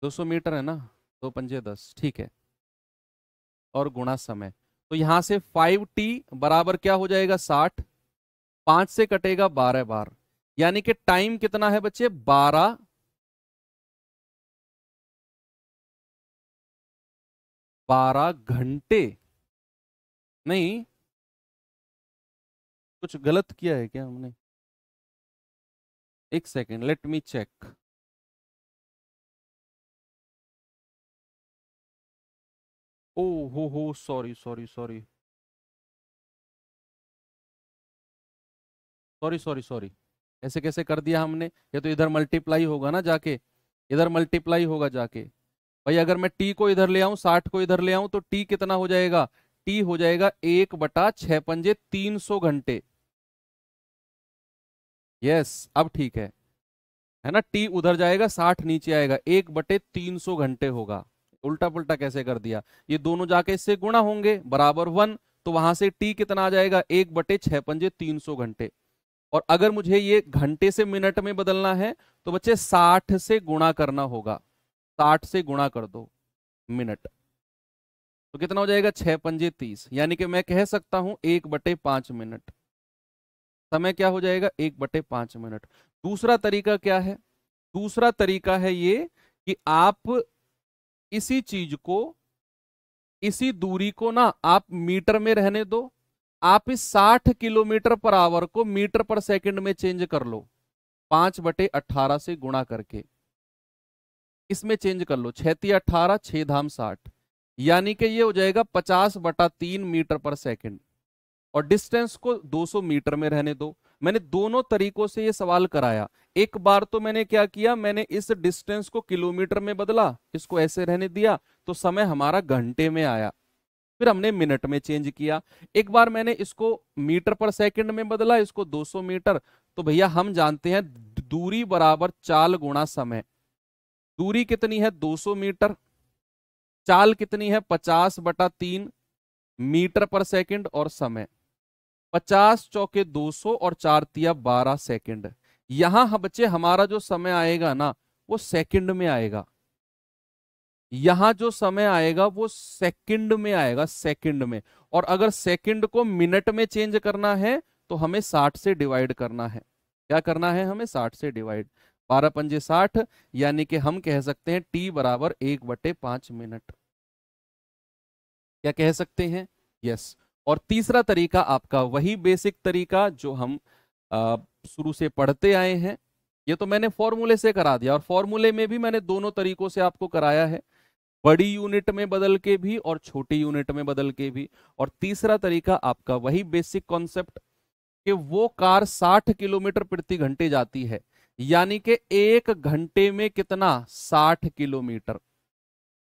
200 मीटर है ना, 2×5 = 10, ठीक है, और गुणा समय। तो यहां से 5t बराबर क्या हो जाएगा? 60, 5 से कटेगा 12 बार, यानी कि टाइम कितना है बच्चे? 12 घंटे। नहीं, कुछ गलत किया है क्या हमने? एक सेकेंड, लेट मी चेक। ओ हो, sorry sorry sorry sorry sorry sorry, ऐसे कैसे कर दिया हमने? ये तो इधर मल्टीप्लाई होगा ना जाके, इधर मल्टीप्लाई होगा जाके। भाई अगर मैं टी को इधर ले आऊं, 60 को इधर ले आऊं, तो टी कितना हो जाएगा? टी हो जाएगा 1/6×300 घंटे। यस, अब ठीक है ना? टी उधर जाएगा, 60 नीचे आएगा, 1/300 घंटे होगा। उल्टा पुल्टा कैसे कर दिया? ये दोनों जाके इससे गुणा होंगे, बराबर 1, तो वहां से टी कितना आ जाएगा? 1/6×300 घंटे। और अगर मुझे ये घंटे से मिनट में बदलना है तो बच्चे 60 से गुणा करना होगा, 60 से गुणा कर दो मिनट, तो कितना हो जाएगा? 6×5 = 30, यानी कि मैं कह सकता हूं 1/5 मिनट। समय क्या हो जाएगा? 1/5 मिनट। दूसरा तरीका क्या है? दूसरा तरीका है ये कि आप इसी चीज को, इसी दूरी को ना आप मीटर में रहने दो, आप इस 60 किलोमीटर पर आवर को मीटर पर सेकंड में चेंज कर लो, 5/18 से गुणा करके इसमें चेंज कर लो, 6×18, 6×60, यानी कि ये हो जाएगा 50/3 मीटर पर सेकंड। और डिस्टेंस को 200 मीटर में रहने दो। मैंने दोनों तरीकों से ये सवाल कराया। एक बार तो मैंने क्या किया, मैंने इस डिस्टेंस को किलोमीटर में बदला, इसको ऐसे रहने दिया, तो समय हमारा घंटे में आया। फिर हमने मिनट में चेंज किया। एक बार मैंने इसको मीटर पर सेकंड में बदला, इसको 200 मीटर। तो भैया हम जानते हैं दूरी बराबर चाल गुणा समय। दूरी कितनी है? 200 मीटर। चाल कितनी है? 50/3 मीटर पर सेकंड, और समय 50 चौके 200 और 4 तिया 12 सेकंड। यहां बच्चे हमारा जो समय आएगा ना वो सेकंड में आएगा। यहां जो समय आएगा वो सेकंड में आएगा, सेकंड में। और अगर सेकंड को मिनट में चेंज करना है तो हमें 60 से डिवाइड करना है। क्या करना है? हमें 60 से डिवाइड। 12 पंजे 60, यानी कि हम कह सकते हैं t बराबर 1/5 मिनट। क्या कह सकते हैं? यस। और तीसरा तरीका आपका वही बेसिक तरीका जो हम शुरू से पढ़ते आए हैं। ये तो मैंने फॉर्मूले से करा दिया, और फॉर्मूले में भी मैंने दोनों तरीकों से आपको कराया है, बड़ी यूनिट में बदल के भी और छोटी यूनिट में बदल के भी। और तीसरा तरीका आपका वही बेसिक कॉन्सेप्ट कि वो कार 60 किलोमीटर प्रति घंटे जाती है, यानी कि 1 घंटे में कितना? 60 किलोमीटर।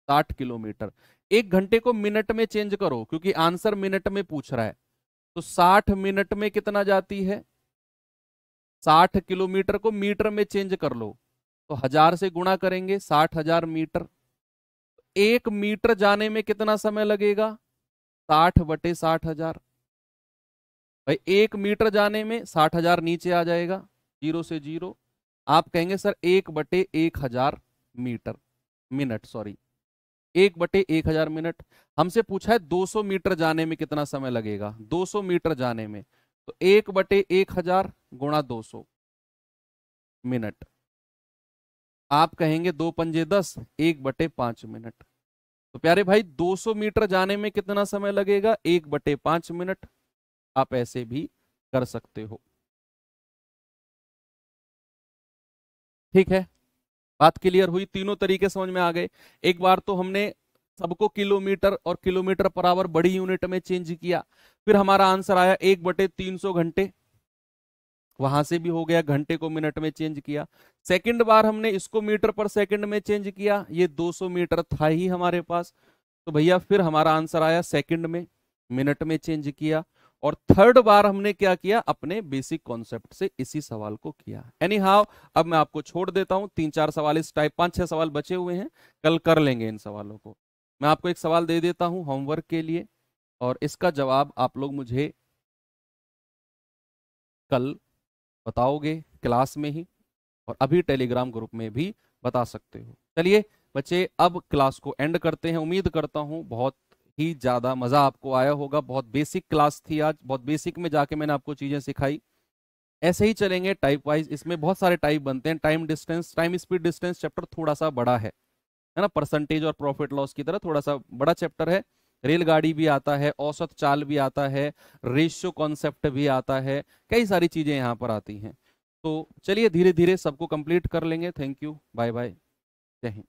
60 किलोमीटर। 1 घंटे को मिनट में चेंज करो क्योंकि आंसर मिनट में पूछ रहा है। तो 60 मिनट में कितना जाती है? 60 किलोमीटर को मीटर में चेंज कर लो तो 1000 से गुणा करेंगे, 60,000 मीटर। 1 मीटर जाने में कितना समय लगेगा? 60/60,000। भाई 1 मीटर जाने में 60,000 नीचे आ जाएगा, 0 से 0। आप कहेंगे sir 1/1000 metre, minute, sorry, 1/1000 minute. हमसे पूछा है 200 मीटर जाने में कितना समय लगेगा। 200 मीटर जाने में तो 1/1000 गुणा 200 मिनट। आप कहेंगे 2 पंजे 10, 1/5 मिनट। तो प्यारे भाई 200 मीटर जाने में कितना समय लगेगा? 1/5 मिनट। आप ऐसे भी कर सकते हो। ठीक है, बात क्लियर हुई? तीनों तरीके समझ में आ गए। एक बार तो हमने सबको किलोमीटर और किलोमीटर पर आवर बड़ी यूनिट में चेंज किया, फिर हमारा आंसर आया 1/300 घंटे। वहां से भी हो गया, घंटे को मिनट में चेंज किया। सेकंड बार हमने इसको मीटर पर सेकंड में चेंज किया, ये 200 मीटर था ही हमारे पास, तो भैया फिर हमारा आंसर आया सेकंड में, मिनट में चेंज किया। और थर्ड बार हमने क्या किया? अपने बेसिक कॉन्सेप्ट से इसी सवाल को किया। एनी हाउ, अब मैं आपको छोड़ देता हूं। 3-4 सवाल इस टाइप, 5-6 सवाल बचे हुए हैं, कल कर लेंगे इन सवालों को। मैं आपको एक सवाल दे देता हूं होमवर्क के लिए, और इसका जवाब आप लोग मुझे कल बताओगे क्लास में ही, और अभी टेलीग्राम ग्रुप में भी बता सकते हो। चलिए बच्चे, अब क्लास को एंड करते हैं। उम्मीद करता हूं बहुत ही ज्यादा मजा आपको आया होगा। बहुत बेसिक क्लास थी आज, बहुत बेसिक में जाके मैंने आपको चीजें सिखाई। ऐसे ही चलेंगे टाइप वाइज। इसमें बहुत सारे टाइप बनते हैं। Time distance, time speed distance chapter थोड़ा सा बड़ा है ना, परसेंटेज और प्रॉफिट लॉस की तरह थोड़ा सा बड़ा चैप्टर है। रेलगाड़ी भी आता है, औसत चाल भी आता है, रेशियो कॉन्सेप्ट भी आता है, कई सारी चीजें यहाँ पर आती हैं। तो चलिए धीरे धीरे सबको कंप्लीट कर लेंगे। थैंक यू, बाय बाय, जय हिंद।